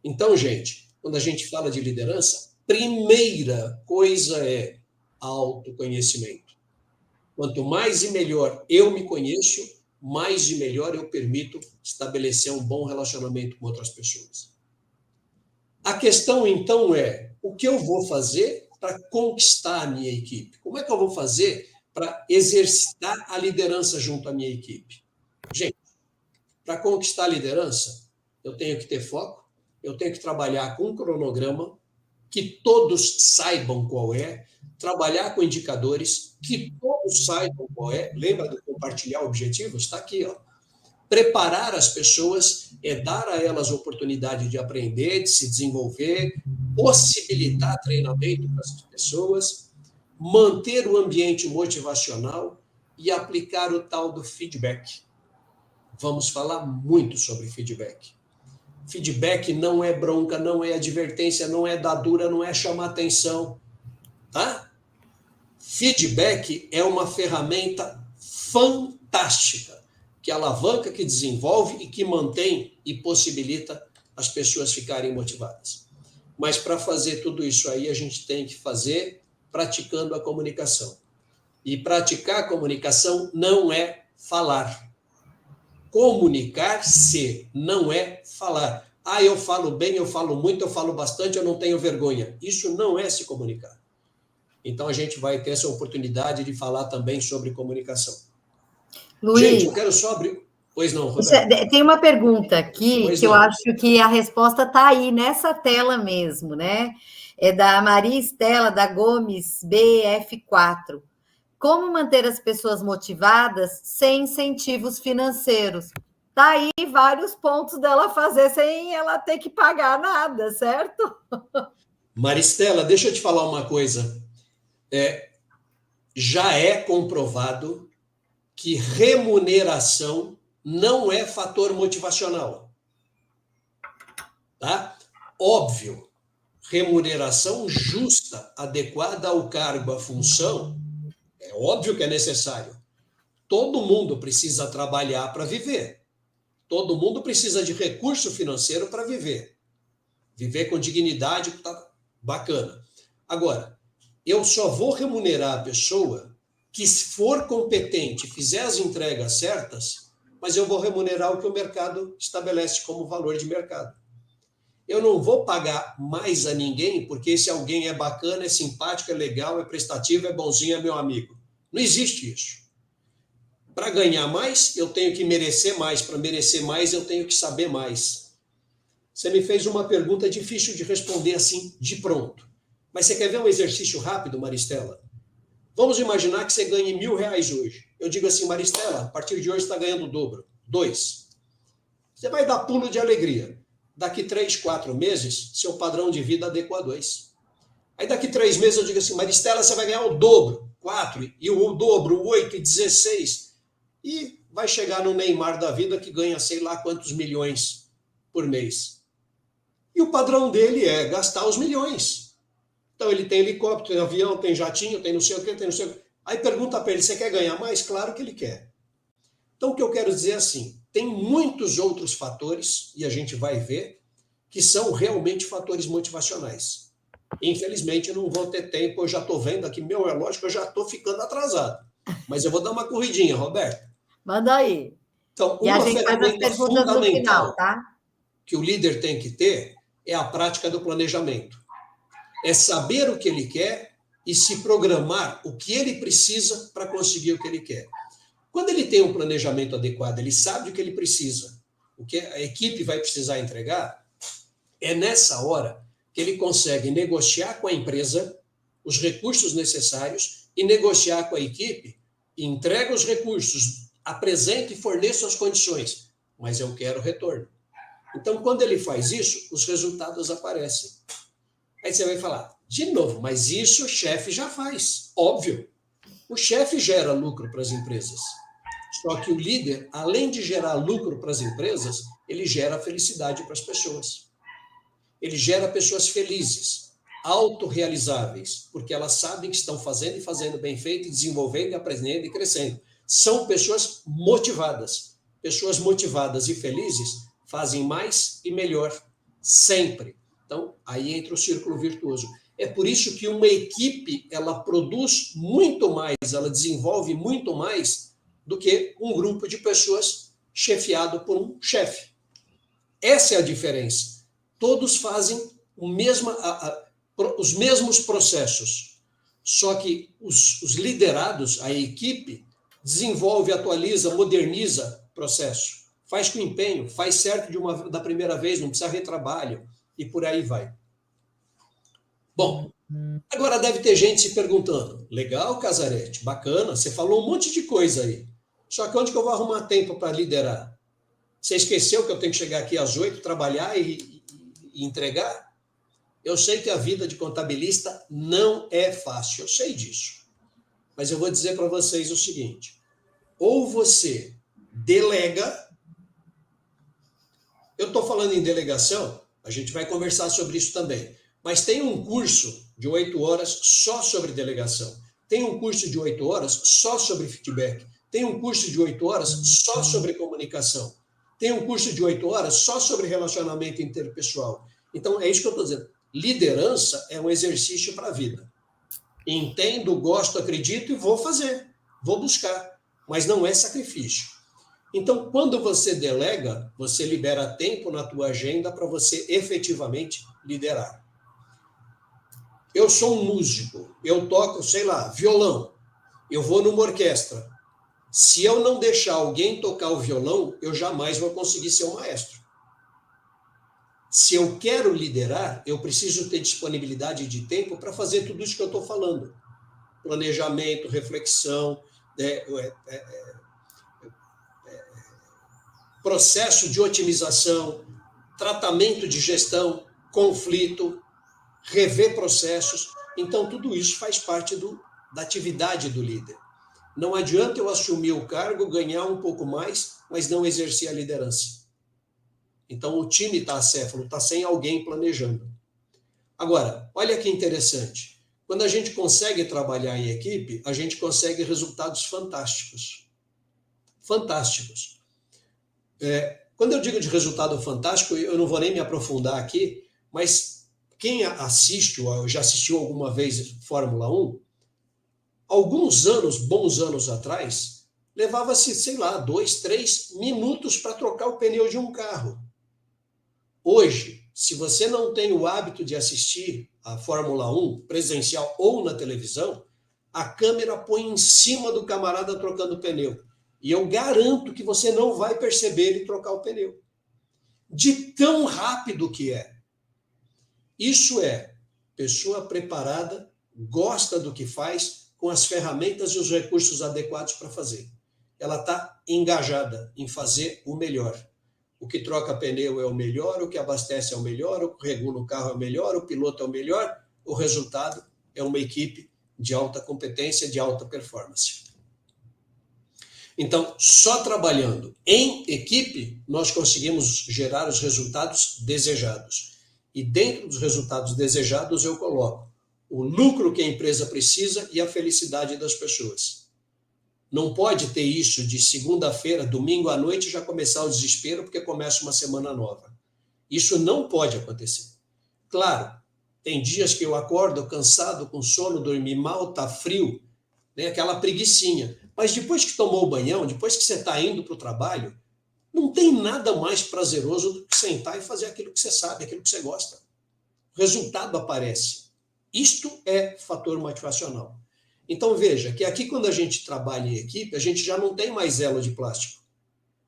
Speaker 3: Então, gente, quando a gente fala de liderança, primeira coisa é autoconhecimento. Quanto mais e melhor eu me conheço, mais e melhor eu permito estabelecer um bom relacionamento com outras pessoas. A questão, então, é o que eu vou fazer para conquistar a minha equipe? Como é que eu vou fazer para exercitar a liderança junto à minha equipe? Gente, para conquistar a liderança, eu tenho que ter foco, eu tenho que trabalhar com um cronograma, que todos saibam qual é, trabalhar com indicadores, que todos saibam qual é. Lembra de compartilhar objetivos? Está aqui, ó. Preparar as pessoas é dar a elas a oportunidade de aprender, de se desenvolver, possibilitar treinamento para essas pessoas, manter o ambiente motivacional e aplicar o tal do feedback. Vamos falar muito sobre feedback. Feedback não é bronca, não é advertência, não é dar dura, não é chamar atenção, tá? Feedback é uma ferramenta fantástica, que alavanca, que desenvolve e que mantém e possibilita as pessoas ficarem motivadas. Mas para fazer tudo isso aí, a gente tem que fazer praticando a comunicação. E praticar a comunicação não é falar. Comunicar-se não é falar. Ah, eu falo bem, eu falo muito, eu falo bastante, eu não tenho vergonha. Isso não é se comunicar. Então, a gente vai ter essa oportunidade de falar também sobre comunicação.
Speaker 2: Luiz,
Speaker 3: gente, eu quero só abrir... Pois não, Roberto.
Speaker 2: Tem uma pergunta aqui
Speaker 3: Pois
Speaker 2: que
Speaker 3: não.
Speaker 2: eu acho que a resposta está aí, nessa tela mesmo, né? É da Maria Estela da Gomes, BF4. Como manter as pessoas motivadas sem incentivos financeiros? Tá aí vários pontos dela fazer sem ela ter que pagar nada, certo?
Speaker 3: Maristela, deixa eu te falar uma coisa. Já é comprovado que remuneração não é fator motivacional. Tá? Óbvio, remuneração justa, adequada ao cargo, à função, é óbvio que é necessário. Todo mundo precisa trabalhar para viver. Todo mundo precisa de recurso financeiro para viver. Viver com dignidade, tá bacana. Agora, eu só vou remunerar a pessoa que, se for competente, fizer as entregas certas, mas eu vou remunerar o que o mercado estabelece como valor de mercado. Eu não vou pagar mais a ninguém porque esse alguém é bacana, é simpático, é legal, é prestativo, é bonzinho, é meu amigo. Não existe isso. Para ganhar mais, eu tenho que merecer mais. Para merecer mais, eu tenho que saber mais. Você me fez uma pergunta difícil de responder assim, de pronto. Mas você quer ver um exercício rápido, Maristela? Vamos imaginar que você ganhe R$1.000 hoje. Eu digo assim, Maristela, a partir de hoje você está ganhando o dobro. 2. Você vai dar pulo de alegria. Daqui 3, 4 meses, seu padrão de vida adequa a 2. Aí daqui 3 meses eu digo assim, Maristela, você vai ganhar o dobro. 4, e o dobro, 8 e 16. E vai chegar no Neymar da vida que ganha sei lá quantos milhões por mês. E o padrão dele é gastar os milhões. Então ele tem helicóptero, tem avião, tem jatinho, tem não sei o que, tem não sei o que. Aí pergunta para ele, você quer ganhar mais? Claro que ele quer. Então o que eu quero dizer é assim, tem muitos outros fatores, e a gente vai ver, que são realmente fatores motivacionais. Infelizmente eu não vou ter tempo, eu já estou vendo aqui, meu relógio, eu já estou ficando atrasado. Mas eu vou dar uma corridinha, Roberto.
Speaker 2: Manda aí.
Speaker 3: Então,
Speaker 2: E a
Speaker 3: uma
Speaker 2: gente faz as
Speaker 3: ferramenta
Speaker 2: perguntas no final,
Speaker 3: fundamental
Speaker 2: tá?
Speaker 3: que o líder tem que ter é a prática do planejamento. É saber o que ele quer e se programar o que ele precisa para conseguir o que ele quer. Quando ele tem um planejamento adequado, ele sabe o que ele precisa, o que a equipe vai precisar entregar, é nessa hora que ele consegue negociar com a empresa os recursos necessários e negociar com a equipe, entrega os recursos, apresenta e forneça as condições, mas eu quero retorno. Então, quando ele faz isso, os resultados aparecem. Aí você vai falar, de novo, mas isso o chefe já faz. Óbvio, o chefe gera lucro para as empresas. Só que o líder, além de gerar lucro para as empresas, ele gera felicidade para as pessoas. Ele gera pessoas felizes, autorrealizáveis, porque elas sabem que estão fazendo e fazendo bem feito, e desenvolvendo, e aprendendo e crescendo. São pessoas motivadas. Pessoas motivadas e felizes fazem mais e melhor, sempre. Então, aí entra o círculo virtuoso. É por isso que uma equipe, ela produz muito mais, ela desenvolve muito mais do que um grupo de pessoas chefiado por um chefe. Essa é a diferença. Todos fazem os mesmos processos, só que os liderados, a equipe, desenvolve, atualiza, moderniza o processo, faz com empenho, faz certo da primeira vez, não precisa retrabalho, e por aí vai. Bom, agora deve ter gente se perguntando, legal, Casarete, bacana, você falou um monte de coisa aí, só que onde que eu vou arrumar tempo para liderar? Você esqueceu que eu tenho que chegar aqui às 8, trabalhar e entregar? Eu sei que a vida de contabilista não é fácil, eu sei disso. Mas eu vou dizer para vocês o seguinte, ou você delega, eu estou falando em delegação, a gente vai conversar sobre isso também, mas tem um curso de 8 horas só sobre delegação, tem um curso de 8 horas só sobre feedback, tem um curso de 8 horas só sobre comunicação, tem um curso de 8 horas só sobre relacionamento interpessoal. Então, é isso que eu estou dizendo. Liderança é um exercício para a vida. Entendo, gosto, acredito e vou fazer, vou buscar, mas não é sacrifício. Então, quando você delega, você libera tempo na tua agenda para você efetivamente liderar. Eu sou um músico, eu toco, sei lá, violão, eu vou numa orquestra. Se eu não deixar alguém tocar o violão, eu jamais vou conseguir ser um maestro. Se eu quero liderar, eu preciso ter disponibilidade de tempo para fazer tudo isso que eu estou falando. Planejamento, reflexão, processo de otimização, tratamento de gestão, conflito, rever processos. Então, tudo isso faz parte da atividade do líder. Não adianta eu assumir o cargo, ganhar um pouco mais, mas não exercer a liderança. Então, o time está acéfalo, está sem alguém planejando. Agora, olha que interessante. Quando a gente consegue trabalhar em equipe, a gente consegue resultados fantásticos. Fantásticos. Quando eu digo de resultado fantástico, eu não vou nem me aprofundar aqui, mas quem assiste, ou já assistiu alguma vez Fórmula 1, alguns anos, bons anos atrás, levava-se, sei lá, 2, 3 minutos para trocar o pneu de um carro. Hoje, se você não tem o hábito de assistir a Fórmula 1 presencial ou na televisão, a câmera põe em cima do camarada trocando pneu. E eu garanto que você não vai perceber ele trocar o pneu. De tão rápido que é. Isso é, pessoa preparada, gosta do que faz, com as ferramentas e os recursos adequados para fazer. Ela está engajada em fazer o melhor. O que troca pneu é o melhor, o que abastece é o melhor, o que regula o carro é o melhor, o piloto é o melhor, o resultado é uma equipe de alta competência, de alta performance. Então, só trabalhando em equipe, nós conseguimos gerar os resultados desejados. E dentro dos resultados desejados, eu coloco o lucro que a empresa precisa e a felicidade das pessoas. Não pode ter isso de segunda-feira, domingo à noite, já começar o desespero porque começa uma semana nova. Isso não pode acontecer. Claro, tem dias que eu acordo cansado, com sono, dormi mal, tá frio, né? Aquela preguicinha. Mas depois que tomou o banhão, depois que você está indo para o trabalho, não tem nada mais prazeroso do que sentar e fazer aquilo que você sabe, aquilo que você gosta. O resultado aparece. Isto é fator motivacional. Então veja que aqui quando a gente trabalha em equipe, a gente já não tem mais elo de plástico.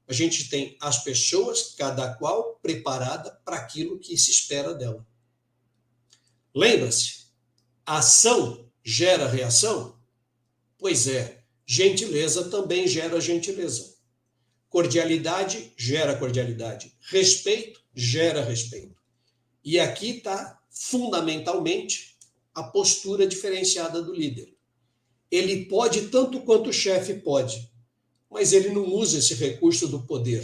Speaker 3: A gente tem as pessoas, cada qual preparada para aquilo que se espera dela. Lembra-se, ação gera reação? Pois é, gentileza também gera gentileza. Cordialidade gera cordialidade. Respeito gera respeito. E aqui está, fundamentalmente, a postura diferenciada do líder. Ele pode tanto quanto o chefe pode, mas ele não usa esse recurso do poder.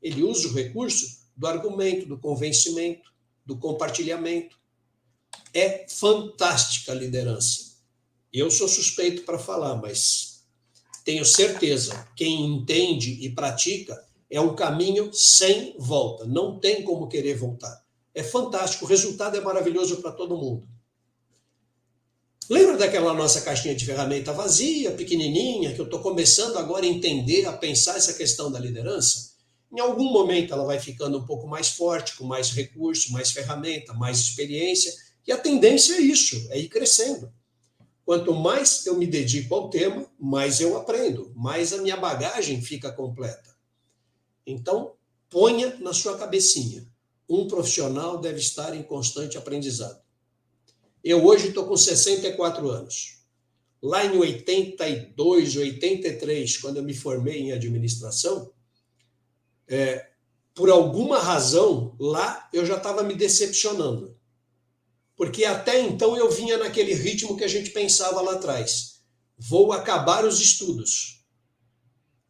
Speaker 3: Ele usa o recurso do argumento, do convencimento, do compartilhamento. É fantástica a liderança. Eu sou suspeito para falar, mas tenho certeza, quem entende e pratica é um caminho sem volta. Não tem como querer voltar. É fantástico, o resultado é maravilhoso para todo mundo. Lembra daquela nossa caixinha de ferramenta vazia, pequenininha, que eu estou começando agora a entender, a pensar essa questão da liderança? Em algum momento ela vai ficando um pouco mais forte, com mais recurso, mais ferramenta, mais experiência, e a tendência é isso, é ir crescendo. Quanto mais eu me dedico ao tema, mais eu aprendo, mais a minha bagagem fica completa. Então, ponha na sua cabecinha, um profissional deve estar em constante aprendizado. Eu hoje estou com 64 anos. Lá em 82, 83, quando eu me formei em administração, por alguma razão, lá eu já estava me decepcionando. Porque até então eu vinha naquele ritmo que a gente pensava lá atrás. Vou acabar os estudos.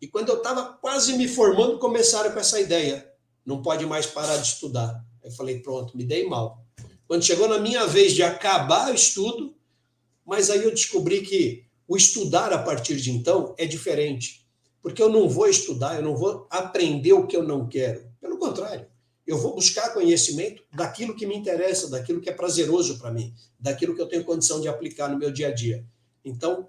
Speaker 3: E quando eu estava quase me formando, começaram com essa ideia. Não pode mais parar de estudar. Eu falei, pronto, me dei mal. Quando chegou na minha vez de acabar o estudo, mas aí eu descobri que o estudar a partir de então é diferente. Porque eu não vou estudar, eu não vou aprender o que eu não quero. Pelo contrário, eu vou buscar conhecimento daquilo que me interessa, daquilo que é prazeroso para mim, daquilo que eu tenho condição de aplicar no meu dia a dia. Então,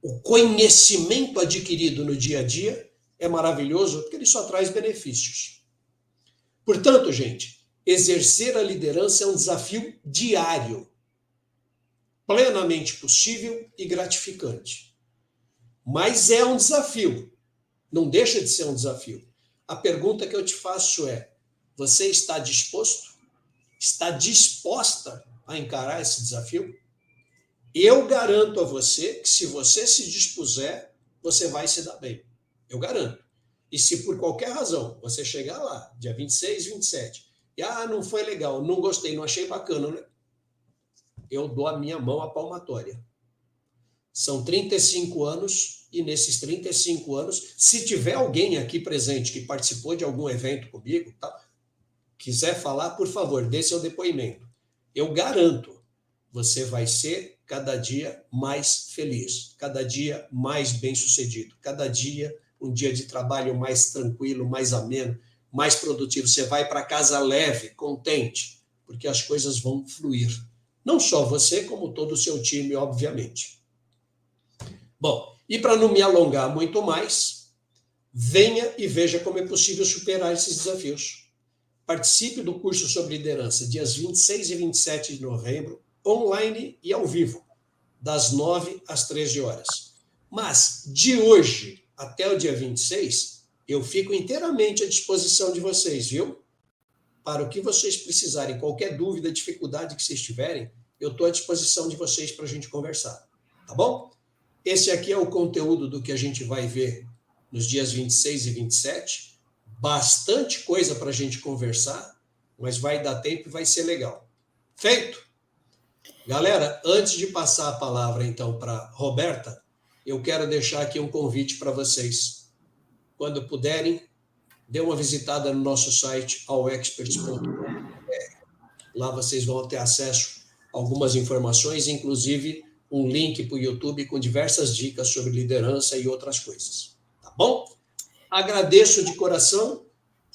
Speaker 3: o conhecimento adquirido no dia a dia é maravilhoso porque ele só traz benefícios. Portanto, gente, exercer a liderança é um desafio diário, plenamente possível e gratificante. Mas é um desafio, não deixa de ser um desafio. A pergunta que eu te faço é, você está disposto? Está disposta a encarar esse desafio? Eu garanto a você que se você se dispuser, você vai se dar bem. Eu garanto. E se por qualquer razão você chegar lá, dia 26, 27, e não foi legal, não gostei, não achei bacana, né? Eu dou a minha mão à palmatória. São 35 anos, e nesses 35 anos, se tiver alguém aqui presente que participou de algum evento comigo, quiser falar, por favor, dê seu depoimento. Eu garanto, você vai ser cada dia mais feliz, cada dia mais bem-sucedido, cada dia um dia de trabalho mais tranquilo, mais ameno, mais produtivo. Você vai para casa leve, contente, porque as coisas vão fluir. Não só você, como todo o seu time, obviamente. Bom, e para não me alongar muito mais, venha e veja como é possível superar esses desafios. Participe do curso sobre liderança, dias 26 e 27 de novembro, online e ao vivo, das 9 às 13 horas. Mas, de hoje até o dia 26, eu fico inteiramente à disposição de vocês, viu? Para o que vocês precisarem, qualquer dúvida, dificuldade que vocês tiverem, eu estou à disposição de vocês para a gente conversar, tá bom? Esse aqui é o conteúdo do que a gente vai ver nos dias 26 e 27. Bastante coisa para a gente conversar, mas vai dar tempo e vai ser legal. Feito? Galera, antes de passar a palavra, então, para Roberta, eu quero deixar aqui um convite para vocês. Quando puderem, dê uma visitada no nosso site, allexperts.com. Lá vocês vão ter acesso a algumas informações, inclusive um link para o YouTube com diversas dicas sobre liderança e outras coisas. Tá bom? Agradeço de coração.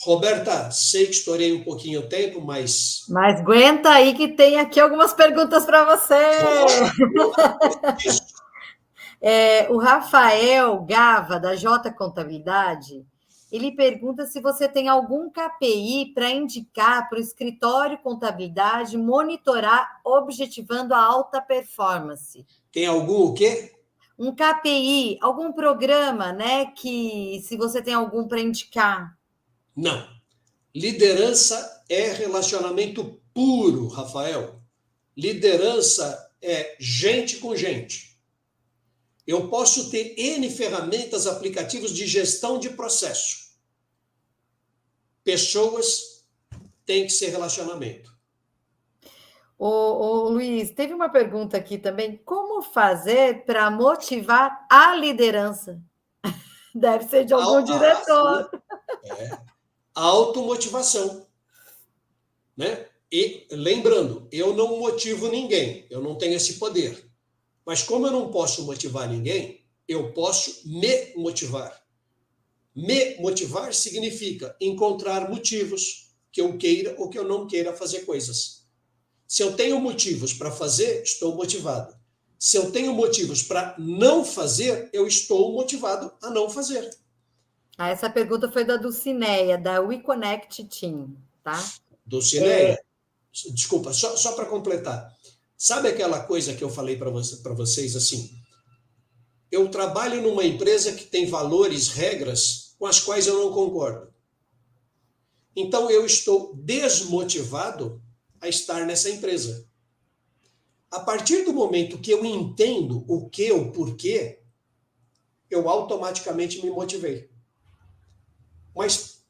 Speaker 3: Roberta, sei que estourei um pouquinho o tempo, mas...
Speaker 2: Mas aguenta aí que tem aqui algumas perguntas para você. O Rafael Gava, da J Contabilidade, ele pergunta se você tem algum KPI para indicar para o escritório contabilidade monitorar objetivando a alta performance.
Speaker 3: Tem algum o quê?
Speaker 2: Um KPI, algum programa, né? Que se você tem algum para indicar.
Speaker 3: Não. Liderança é relacionamento puro, Rafael. Liderança é gente com gente. Eu posso ter N ferramentas, aplicativos de gestão de processo. Pessoas têm que ser relacionamento.
Speaker 2: Ô, Luiz, teve uma pergunta aqui também. Como fazer para motivar a liderança? Deve ser de algum diretor.
Speaker 3: Automotivação. Né? E lembrando, eu não motivo ninguém, eu não tenho esse poder. Mas como eu não posso motivar ninguém, eu posso me motivar. Me motivar significa encontrar motivos que eu queira ou que eu não queira fazer coisas. Se eu tenho motivos para fazer, estou motivado. Se eu tenho motivos para não fazer, eu estou motivado a não fazer.
Speaker 2: Essa pergunta foi da Dulcineia, da WeConnect Team, tá?
Speaker 3: Dulcineia, desculpa, só para completar. Sabe aquela coisa que eu falei para vocês assim? Eu trabalho numa empresa que tem valores, regras com as quais eu não concordo. Então eu estou desmotivado a estar nessa empresa. A partir do momento que eu entendo o que, o porquê, eu automaticamente me motivei. Mas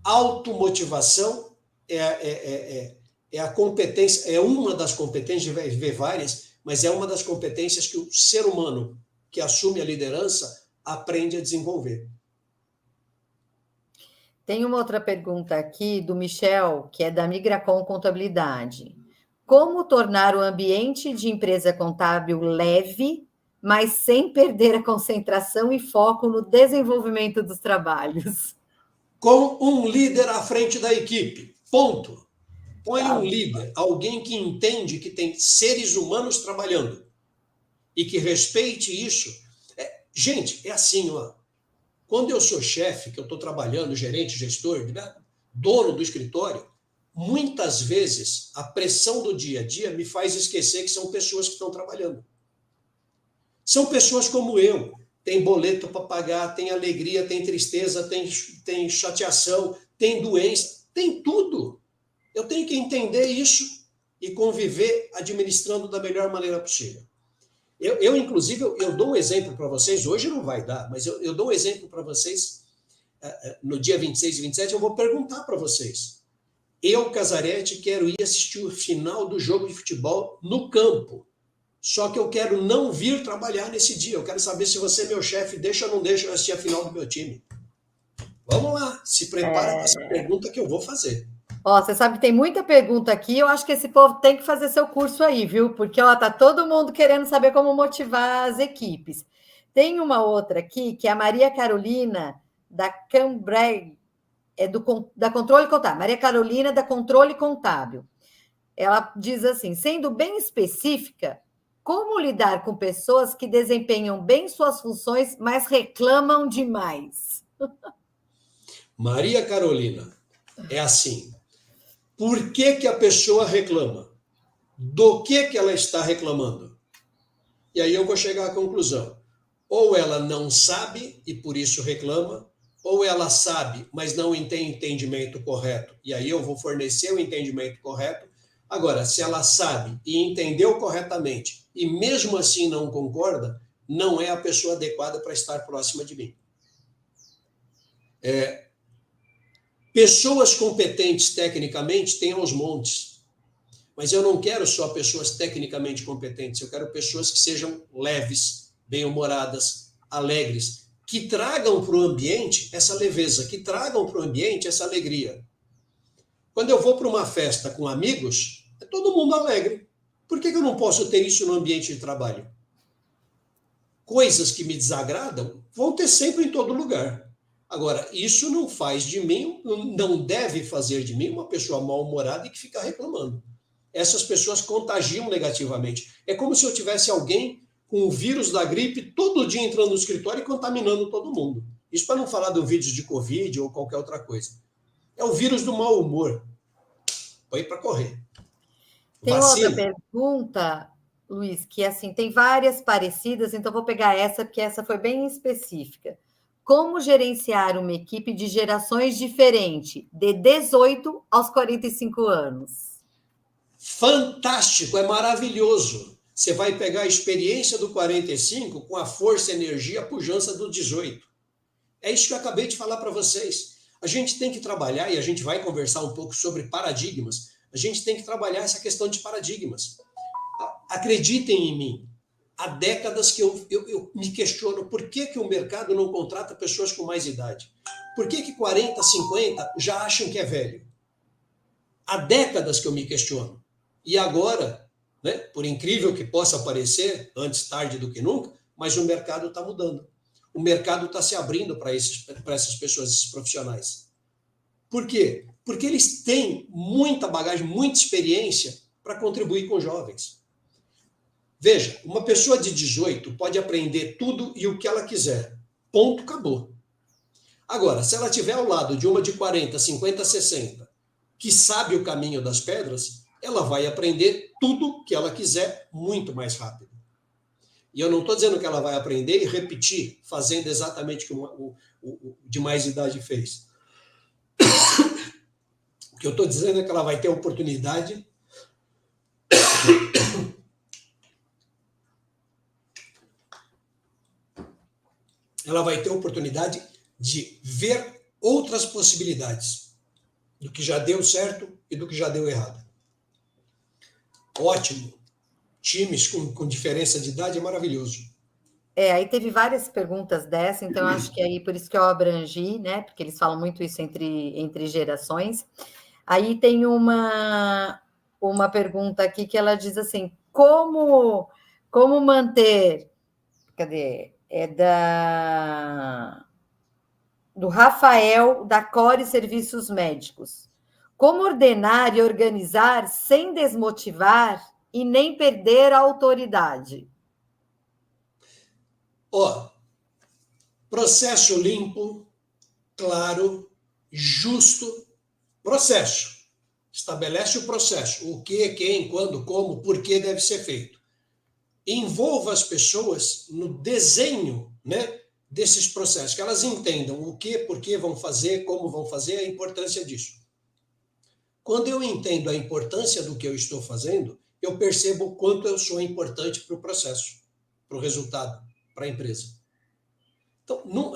Speaker 3: automotivação é a competência, é uma das competências, vai ver várias, mas é uma das competências que o ser humano que assume a liderança aprende a desenvolver.
Speaker 2: Tem uma outra pergunta aqui do Michel, que é da Migracom Contabilidade. Como tornar o ambiente de empresa contábil leve, mas sem perder a concentração e foco no desenvolvimento dos trabalhos?
Speaker 3: Com um líder à frente da equipe. Ponto. Põe um líder, alguém que entende que tem seres humanos trabalhando e que respeite isso. Gente, é assim, ó. Quando eu sou chefe, que eu estou trabalhando, gerente, gestor, né, dono do escritório, muitas vezes a pressão do dia a dia me faz esquecer que são pessoas que estão trabalhando. São pessoas como eu. Tem boleto para pagar, tem alegria, tem tristeza, tem chateação, tem doença, tem tudo. Eu tenho que entender isso e conviver administrando da melhor maneira possível. Inclusive, eu dou um exemplo para vocês, hoje não vai dar, mas eu dou um exemplo para vocês, no dia 26 e 27, eu vou perguntar para vocês. Eu, Casarete, quero ir assistir o final do jogo de futebol no campo. Só que eu quero não vir trabalhar nesse dia. Eu quero saber se você, meu chefe, deixa ou não deixa eu assistir a final do meu time. Vamos lá, se prepara para essa pergunta que eu vou fazer.
Speaker 2: Ó, você sabe que tem muita pergunta aqui, eu acho que esse povo tem que fazer seu curso aí, viu? Porque, ó, tá todo mundo querendo saber como motivar as equipes. Tem uma outra aqui, que é a Maria Carolina, da Cambrai, da Controle Contábil. Maria Carolina, da Controle Contábil. Ela diz assim, sendo bem específica, como lidar com pessoas que desempenham bem suas funções, mas reclamam demais?
Speaker 3: Maria Carolina, É assim. Por que a pessoa reclama? Do que ela está reclamando? E aí eu vou chegar à conclusão. Ou ela não sabe e por isso reclama, ou ela sabe, mas não tem entendimento correto, e aí eu vou fornecer o entendimento correto. Agora, se ela sabe e entendeu corretamente, e mesmo assim não concorda, não é a pessoa adequada para estar próxima de mim. Pessoas competentes tecnicamente tem aos montes, mas eu não quero só pessoas tecnicamente competentes, eu quero pessoas que sejam leves, bem-humoradas, alegres, que tragam para o ambiente essa leveza, que tragam para o ambiente essa alegria. Quando eu vou para uma festa com amigos, é todo mundo alegre. Por que eu não posso ter isso no ambiente de trabalho? Coisas que me desagradam vão ter sempre em todo lugar. Agora, isso não faz de mim, não deve fazer de mim uma pessoa mal-humorada e que fica reclamando. Essas pessoas contagiam negativamente. É como se eu tivesse alguém com o vírus da gripe todo dia entrando no escritório e contaminando todo mundo. Isso para não falar do vírus de Covid ou qualquer outra coisa. É o vírus do mau humor. Põe para correr.
Speaker 2: Tem uma outra pergunta, Luiz, que assim, tem várias parecidas, então vou pegar essa, porque essa foi bem específica. Como gerenciar uma equipe de gerações diferentes, de 18 aos 45 anos?
Speaker 3: Fantástico, é maravilhoso. Você vai pegar a experiência do 45 com a força, energia, a pujança do 18. É isso que eu acabei de falar para vocês. A gente tem que trabalhar, e a gente vai conversar um pouco sobre paradigmas, a gente tem que trabalhar essa questão de paradigmas. Acreditem em mim, há décadas que eu me questiono por que o mercado não contrata pessoas com mais idade. Por que 40, 50 já acham que é velho? Há décadas que eu me questiono. E agora, né, por incrível que possa parecer, antes tarde do que nunca, mas o mercado está mudando. O mercado está se abrindo para essas pessoas, esses profissionais. Por quê? Porque eles têm muita bagagem, muita experiência para contribuir com jovens. Veja, uma pessoa de 18 pode aprender tudo e o que ela quiser. Ponto, acabou. Agora, se ela estiver ao lado de uma de 40, 50, 60, que sabe o caminho das pedras, ela vai aprender tudo que ela quiser muito mais rápido. E eu não estou dizendo que ela vai aprender e repetir, fazendo exatamente o que o de mais idade fez. O que eu estou dizendo é que ela vai ter a oportunidade de ver outras possibilidades do que já deu certo e do que já deu errado. Ótimo. Times com diferença de idade é maravilhoso.
Speaker 2: Aí teve várias perguntas dessa, então acho que aí por isso que eu abrangi, né? Porque eles falam muito isso entre gerações. Aí tem uma pergunta aqui que ela diz assim: como manter? Cadê? É do Rafael, da Core Serviços Médicos. Como ordenar e organizar sem desmotivar e nem perder a autoridade?
Speaker 3: Processo limpo, claro, justo. Processo. Estabelece o processo. O que, quem, quando, como, por que deve ser feito. Envolva as pessoas no desenho, né, desses processos, que elas entendam o que, por que vão fazer, como vão fazer, a importância disso. Quando eu entendo a importância do que eu estou fazendo, eu percebo o quanto eu sou importante para o processo, para o resultado, para a empresa. Então, não,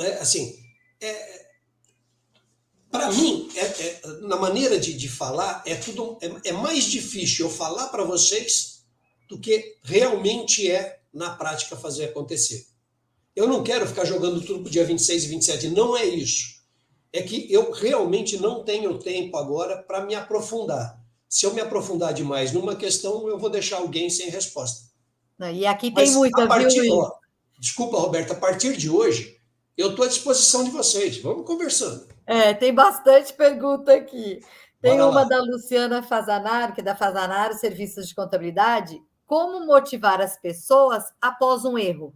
Speaker 3: para mim, na maneira de falar, é mais difícil eu falar para vocês do que realmente é, na prática, fazer acontecer. Eu não quero ficar jogando tudo para o dia 26 e 27, não é isso. É que eu realmente não tenho tempo agora para me aprofundar. Se eu me aprofundar demais numa questão, eu vou deixar alguém sem resposta.
Speaker 2: E aqui tem muita, viu?
Speaker 3: Desculpa, Roberta, a partir de hoje, eu estou à disposição de vocês. Vamos conversando.
Speaker 2: Tem bastante pergunta aqui. Tem uma da Luciana Fazanaro, que é da Fazanaro Serviços de Contabilidade. Como motivar as pessoas após um erro?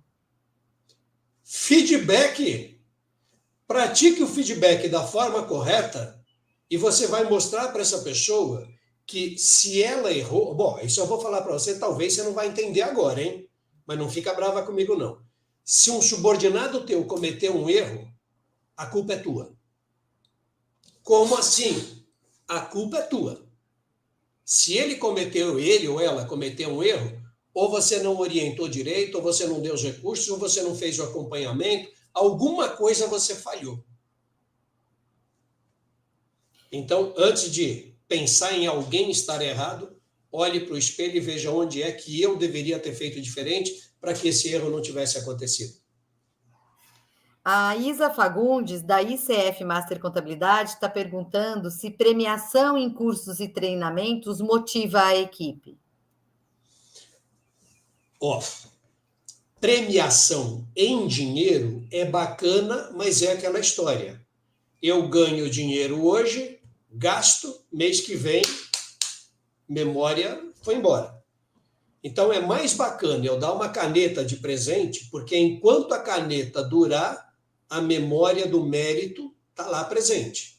Speaker 3: Feedback. Pratique o feedback da forma correta E você vai mostrar para essa pessoa que se ela errou... Bom, isso eu vou falar para você, talvez você não vai entender agora, hein? Mas não fica brava comigo, não. Se um subordinado teu cometeu um erro, a culpa é tua. Como assim? A culpa é tua. Se ele ou ela cometeu um erro, ou você não orientou direito, ou você não deu os recursos, ou você não fez o acompanhamento, alguma coisa você falhou. Então, antes de pensar em alguém estar errado, olhe para o espelho e veja onde é que eu deveria ter feito diferente para que esse erro não tivesse acontecido.
Speaker 2: A Isa Fagundes, da ICF Master Contabilidade, está perguntando se premiação em cursos e treinamentos motiva a equipe.
Speaker 3: Ó, premiação em dinheiro é bacana, mas é aquela história. Eu ganho dinheiro hoje, gasto, mês que vem, memória foi embora. Então é mais bacana eu dar uma caneta de presente, porque enquanto a caneta durar, a memória do mérito está lá presente.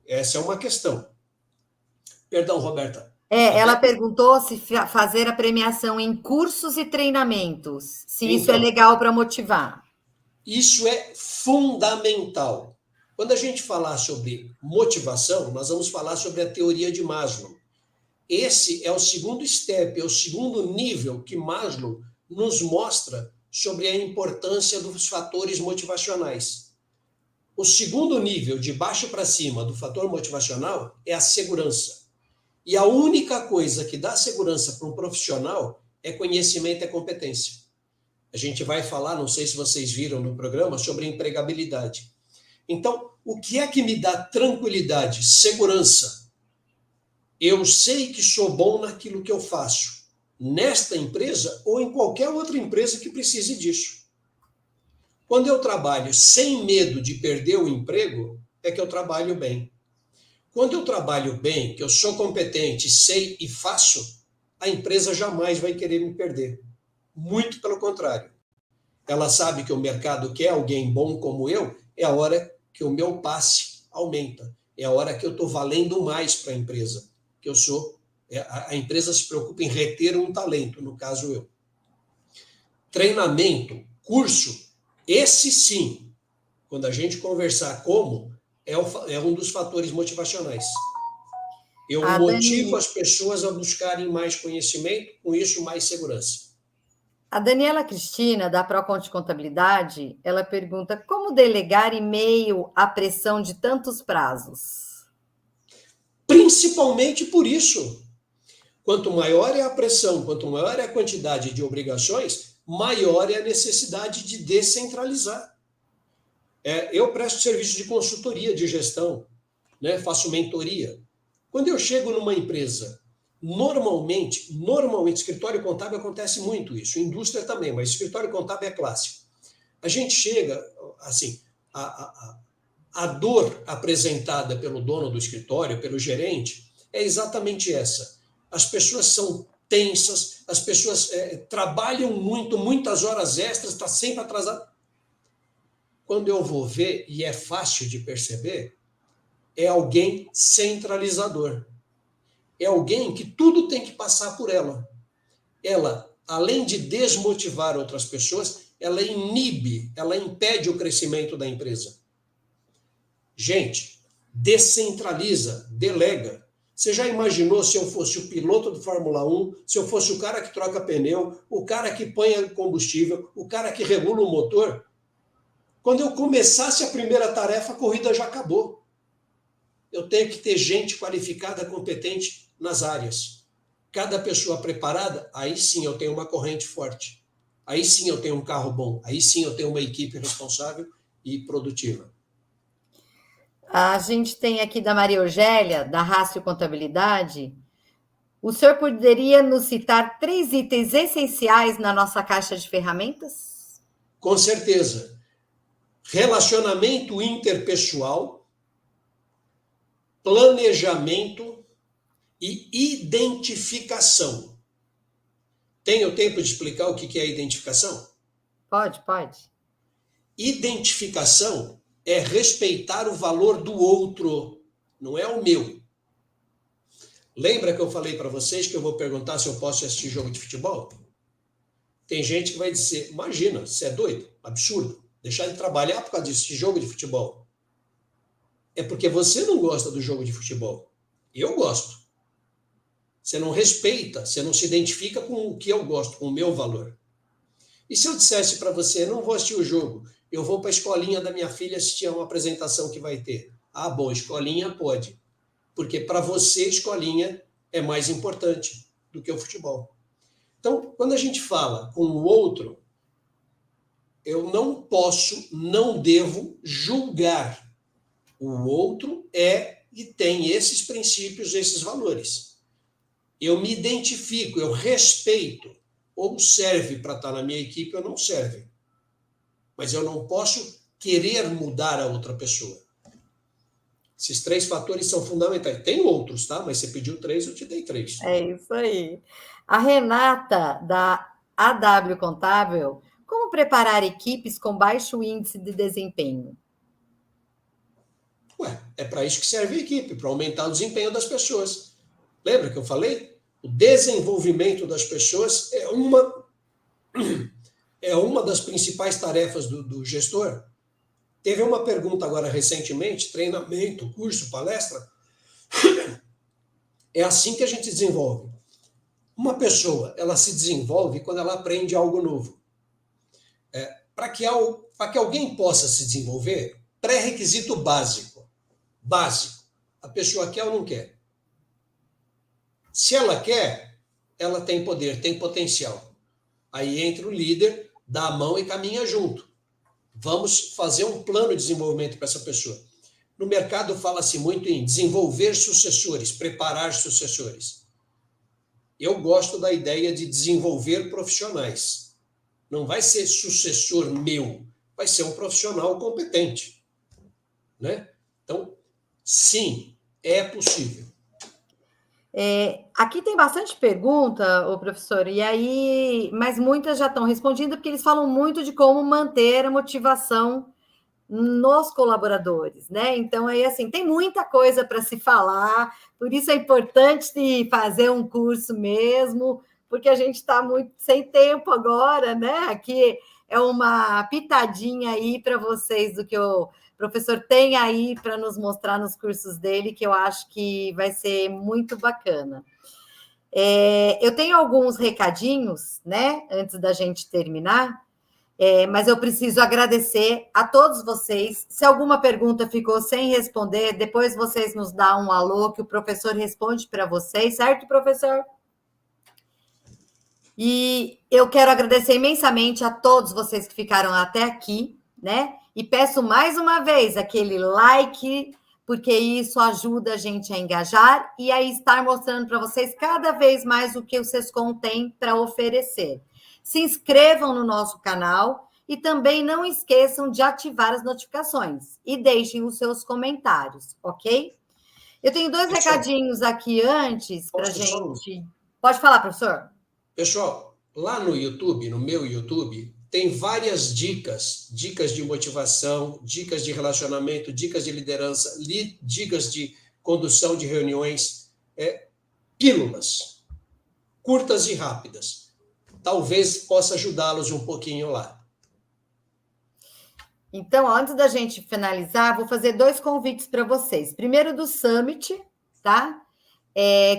Speaker 3: Essa é uma questão. Perdão, Roberta.
Speaker 2: Ela perguntou se fazer a premiação em cursos e treinamentos, se isso é legal para motivar.
Speaker 3: Isso é fundamental. Quando a gente falar sobre motivação, nós vamos falar sobre a teoria de Maslow. Esse é o segundo step, é o segundo nível que Maslow nos mostra sobre a importância dos fatores motivacionais. O segundo nível, de baixo para cima, do fator motivacional é a segurança. E a única coisa que dá segurança para um profissional é conhecimento e competência. A gente vai falar, não sei se vocês viram no programa, sobre empregabilidade. Então, o que é que me dá tranquilidade, segurança? Eu sei que sou bom naquilo que eu faço, nesta empresa ou em qualquer outra empresa que precise disso. Quando eu trabalho sem medo de perder o emprego, é que eu trabalho bem. Quando eu trabalho bem, que eu sou competente, sei e faço, a empresa jamais vai querer me perder. Muito pelo contrário. Ela sabe que o mercado quer alguém bom como eu, é a hora que o meu passe aumenta. É a hora que eu estou valendo mais para a empresa. Que eu sou, a empresa se preocupa em reter um talento, no caso eu. Treinamento, curso, esse sim, quando a gente conversar como, é um dos fatores motivacionais. Eu motivo as pessoas a buscarem mais conhecimento, com isso mais segurança.
Speaker 2: A Daniela Cristina, da Proconte Contabilidade, ela pergunta como delegar em meio à pressão de tantos prazos?
Speaker 3: Principalmente por isso. Quanto maior é a pressão, quanto maior é a quantidade de obrigações, maior é a necessidade de descentralizar. Eu presto serviço de consultoria, de gestão, né? Faço mentoria. Quando eu chego numa empresa, normalmente, escritório contábil acontece muito isso, indústria também, mas escritório contábil é clássico. A gente chega, assim, a dor apresentada pelo dono do escritório, pelo gerente, é exatamente essa. As pessoas são tensas, as pessoas trabalham muito, muitas horas extras, está sempre atrasado. Quando eu vou ver, e é fácil de perceber, é alguém centralizador. É alguém que tudo tem que passar por ela. Ela, além de desmotivar outras pessoas, ela inibe, ela impede o crescimento da empresa. Gente, descentraliza, delega. Você já imaginou se eu fosse o piloto do Fórmula 1, se eu fosse o cara que troca pneu, o cara que põe combustível, o cara que regula o motor? Quando eu começasse a primeira tarefa, a corrida já acabou. Eu tenho que ter gente qualificada, competente nas áreas. Cada pessoa preparada, aí sim eu tenho uma corrente forte. Aí sim eu tenho um carro bom. Aí sim eu tenho uma equipe responsável e produtiva.
Speaker 2: A gente tem aqui da Maria Eugélia, da Rácio Contabilidade. O senhor poderia nos citar 3 itens essenciais na nossa caixa de ferramentas?
Speaker 3: Com certeza. Relacionamento interpessoal, planejamento e identificação. Tenho tempo de explicar o que é identificação?
Speaker 2: Pode.
Speaker 3: Identificação é respeitar o valor do outro. não é o meu. Lembra que eu falei para vocês que eu vou perguntar se eu posso assistir jogo de futebol? Tem gente que vai dizer, imagina, você é doido, absurdo, deixar de trabalhar por causa de jogo de futebol. É porque você não gosta do jogo de futebol. Eu gosto. Você não respeita, você não se identifica com o que eu gosto, com o meu valor. E se eu dissesse para você, não vou assistir o jogo, eu vou para a escolinha da minha filha assistir a uma apresentação que vai ter. Ah, bom, escolinha pode. Porque para você, escolinha é mais importante do que o futebol. Então, quando a gente fala com o outro, eu não posso, não devo julgar. O outro é e tem esses princípios, esses valores. Eu me identifico, eu respeito. Ou serve para estar na minha equipe ou não serve. Mas eu não posso querer mudar a outra pessoa. Esses 3 fatores são fundamentais. Tem outros, tá? Mas você pediu 3, eu te dei 3.
Speaker 2: É isso aí. A Renata, da AW Contábil, como preparar equipes com baixo índice de desempenho?
Speaker 3: É para isso que serve a equipe, para aumentar o desempenho das pessoas. Lembra que eu falei? O desenvolvimento das pessoas é uma das principais tarefas do gestor. Teve uma pergunta agora recentemente, treinamento, curso, palestra. É assim que a gente desenvolve. Uma pessoa, ela se desenvolve quando ela aprende algo novo. Para que alguém possa se desenvolver, pré-requisito básico. Básico. A pessoa quer ou não quer? Se ela quer, ela tem poder, tem potencial. Aí entra o líder, dá a mão e caminha junto. Vamos fazer um plano de desenvolvimento para essa pessoa. No mercado fala-se muito em desenvolver sucessores, preparar sucessores. Eu gosto da ideia de desenvolver profissionais. Não vai ser sucessor meu, vai ser um profissional competente. Né? Então, sim, é possível.
Speaker 2: Aqui tem bastante pergunta, ô professor, e aí, mas muitas já estão respondidas porque eles falam muito de como manter a motivação nos colaboradores, né? Então, aí, assim, tem muita coisa para se falar, por isso é importante fazer um curso mesmo, porque a gente está muito sem tempo agora, né? Aqui é uma pitadinha aí para vocês do que o professor tem aí para nos mostrar nos cursos dele, que eu acho que vai ser muito bacana. Eu tenho alguns recadinhos, né? Antes da gente terminar. Mas eu preciso agradecer a todos vocês. Se alguma pergunta ficou sem responder, depois vocês nos dão um alô que o professor responde para vocês, certo, professor? E eu quero agradecer imensamente a todos vocês que ficaram até aqui, né? E peço mais uma vez aquele like, porque isso ajuda a gente a engajar e a estar mostrando para vocês cada vez mais o que o Sescom tem para oferecer. Se inscrevam no nosso canal e também não esqueçam de ativar as notificações e deixem os seus comentários, ok? Eu tenho 2 recadinhos aqui antes para a gente. Pode falar, professor.
Speaker 3: Pessoal, lá no YouTube, no meu YouTube, tem várias dicas de motivação, dicas de relacionamento, dicas de liderança, dicas de condução de reuniões, pílulas, curtas e rápidas. Talvez possa ajudá-los um pouquinho lá.
Speaker 2: Então, antes da gente finalizar, vou fazer 2 convites para vocês. Primeiro do Summit, tá?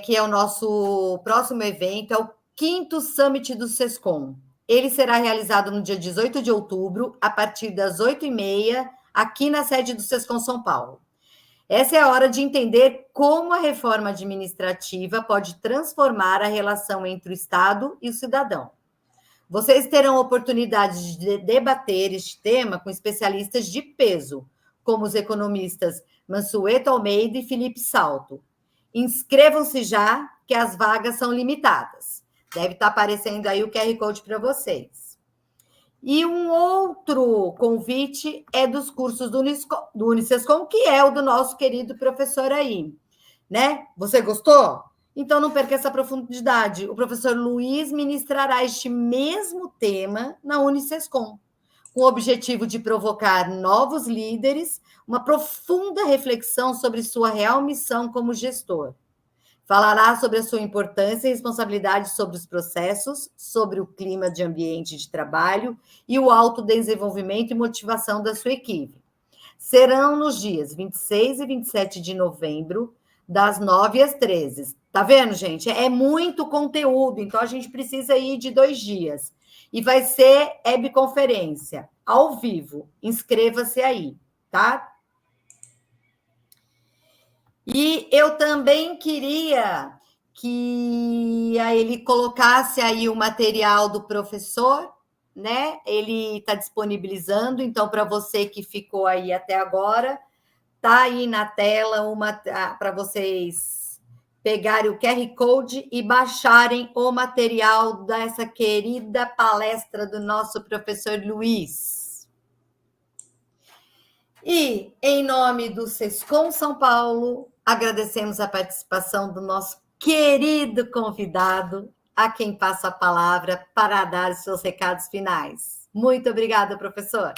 Speaker 2: Que é o nosso próximo evento, é o 5º Summit do Sescom. Ele será realizado no dia 18 de outubro, a partir das 8h30, aqui na sede do Sescom São Paulo. Essa é a hora de entender como a reforma administrativa pode transformar a relação entre o Estado e o cidadão. Vocês terão oportunidade de debater este tema com especialistas de peso, como os economistas Mansueto Almeida e Felipe Salto. Inscrevam-se já, que as vagas são limitadas. Deve estar aparecendo aí o QR Code para vocês. E um outro convite é dos cursos do Unisescom, que é o do nosso querido professor aí, né? Você gostou? Então não perca essa profundidade. O professor Luiz ministrará este mesmo tema na Unisescom. com o objetivo de provocar novos líderes, uma profunda reflexão sobre sua real missão como gestor. Falará sobre a sua importância e responsabilidade sobre os processos, sobre o clima de ambiente de trabalho e o autodesenvolvimento e motivação da sua equipe. Serão nos dias 26 e 27 de novembro, das 9 às 13. Tá vendo, gente? É muito conteúdo, então a gente precisa ir de 2 dias. E vai ser webconferência, ao vivo. Inscreva-se aí, tá? E eu também queria que ele colocasse aí o material do professor, né? Ele está disponibilizando, então, para você que ficou aí até agora, tá aí na tela para vocês pegarem o QR Code e baixarem o material dessa querida palestra do nosso professor Luiz. E, em nome do Sescom São Paulo, agradecemos a participação do nosso querido convidado, a quem passo a palavra para dar os seus recados finais. Muito obrigada, professor.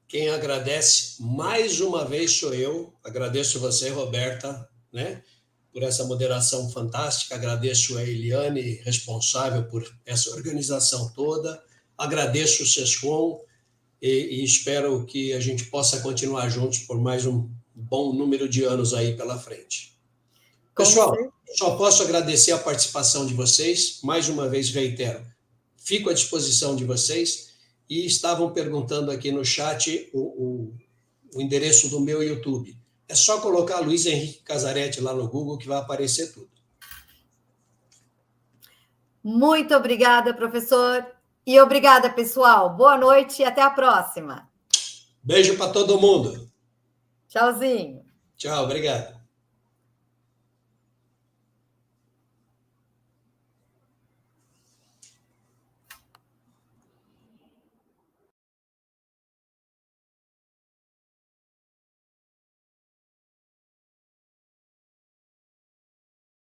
Speaker 3: Quem agradece mais uma vez sou eu. Agradeço você, Roberta, né, por essa moderação fantástica. Agradeço a Eliane, responsável por essa organização toda. Agradeço o Sescom e espero que a gente possa continuar juntos por mais um bom número de anos aí pela frente. Pessoal, só posso agradecer a participação de vocês. Mais uma vez, reitero, fico à disposição de vocês. E estavam perguntando aqui no chat o endereço do meu YouTube. É só colocar Luiz Henrique Casaretti lá no Google que vai aparecer tudo.
Speaker 2: Muito obrigada, professor. E obrigada, pessoal. Boa noite e até a próxima.
Speaker 3: Beijo para todo mundo.
Speaker 2: Tchauzinho.
Speaker 3: Tchau, obrigado.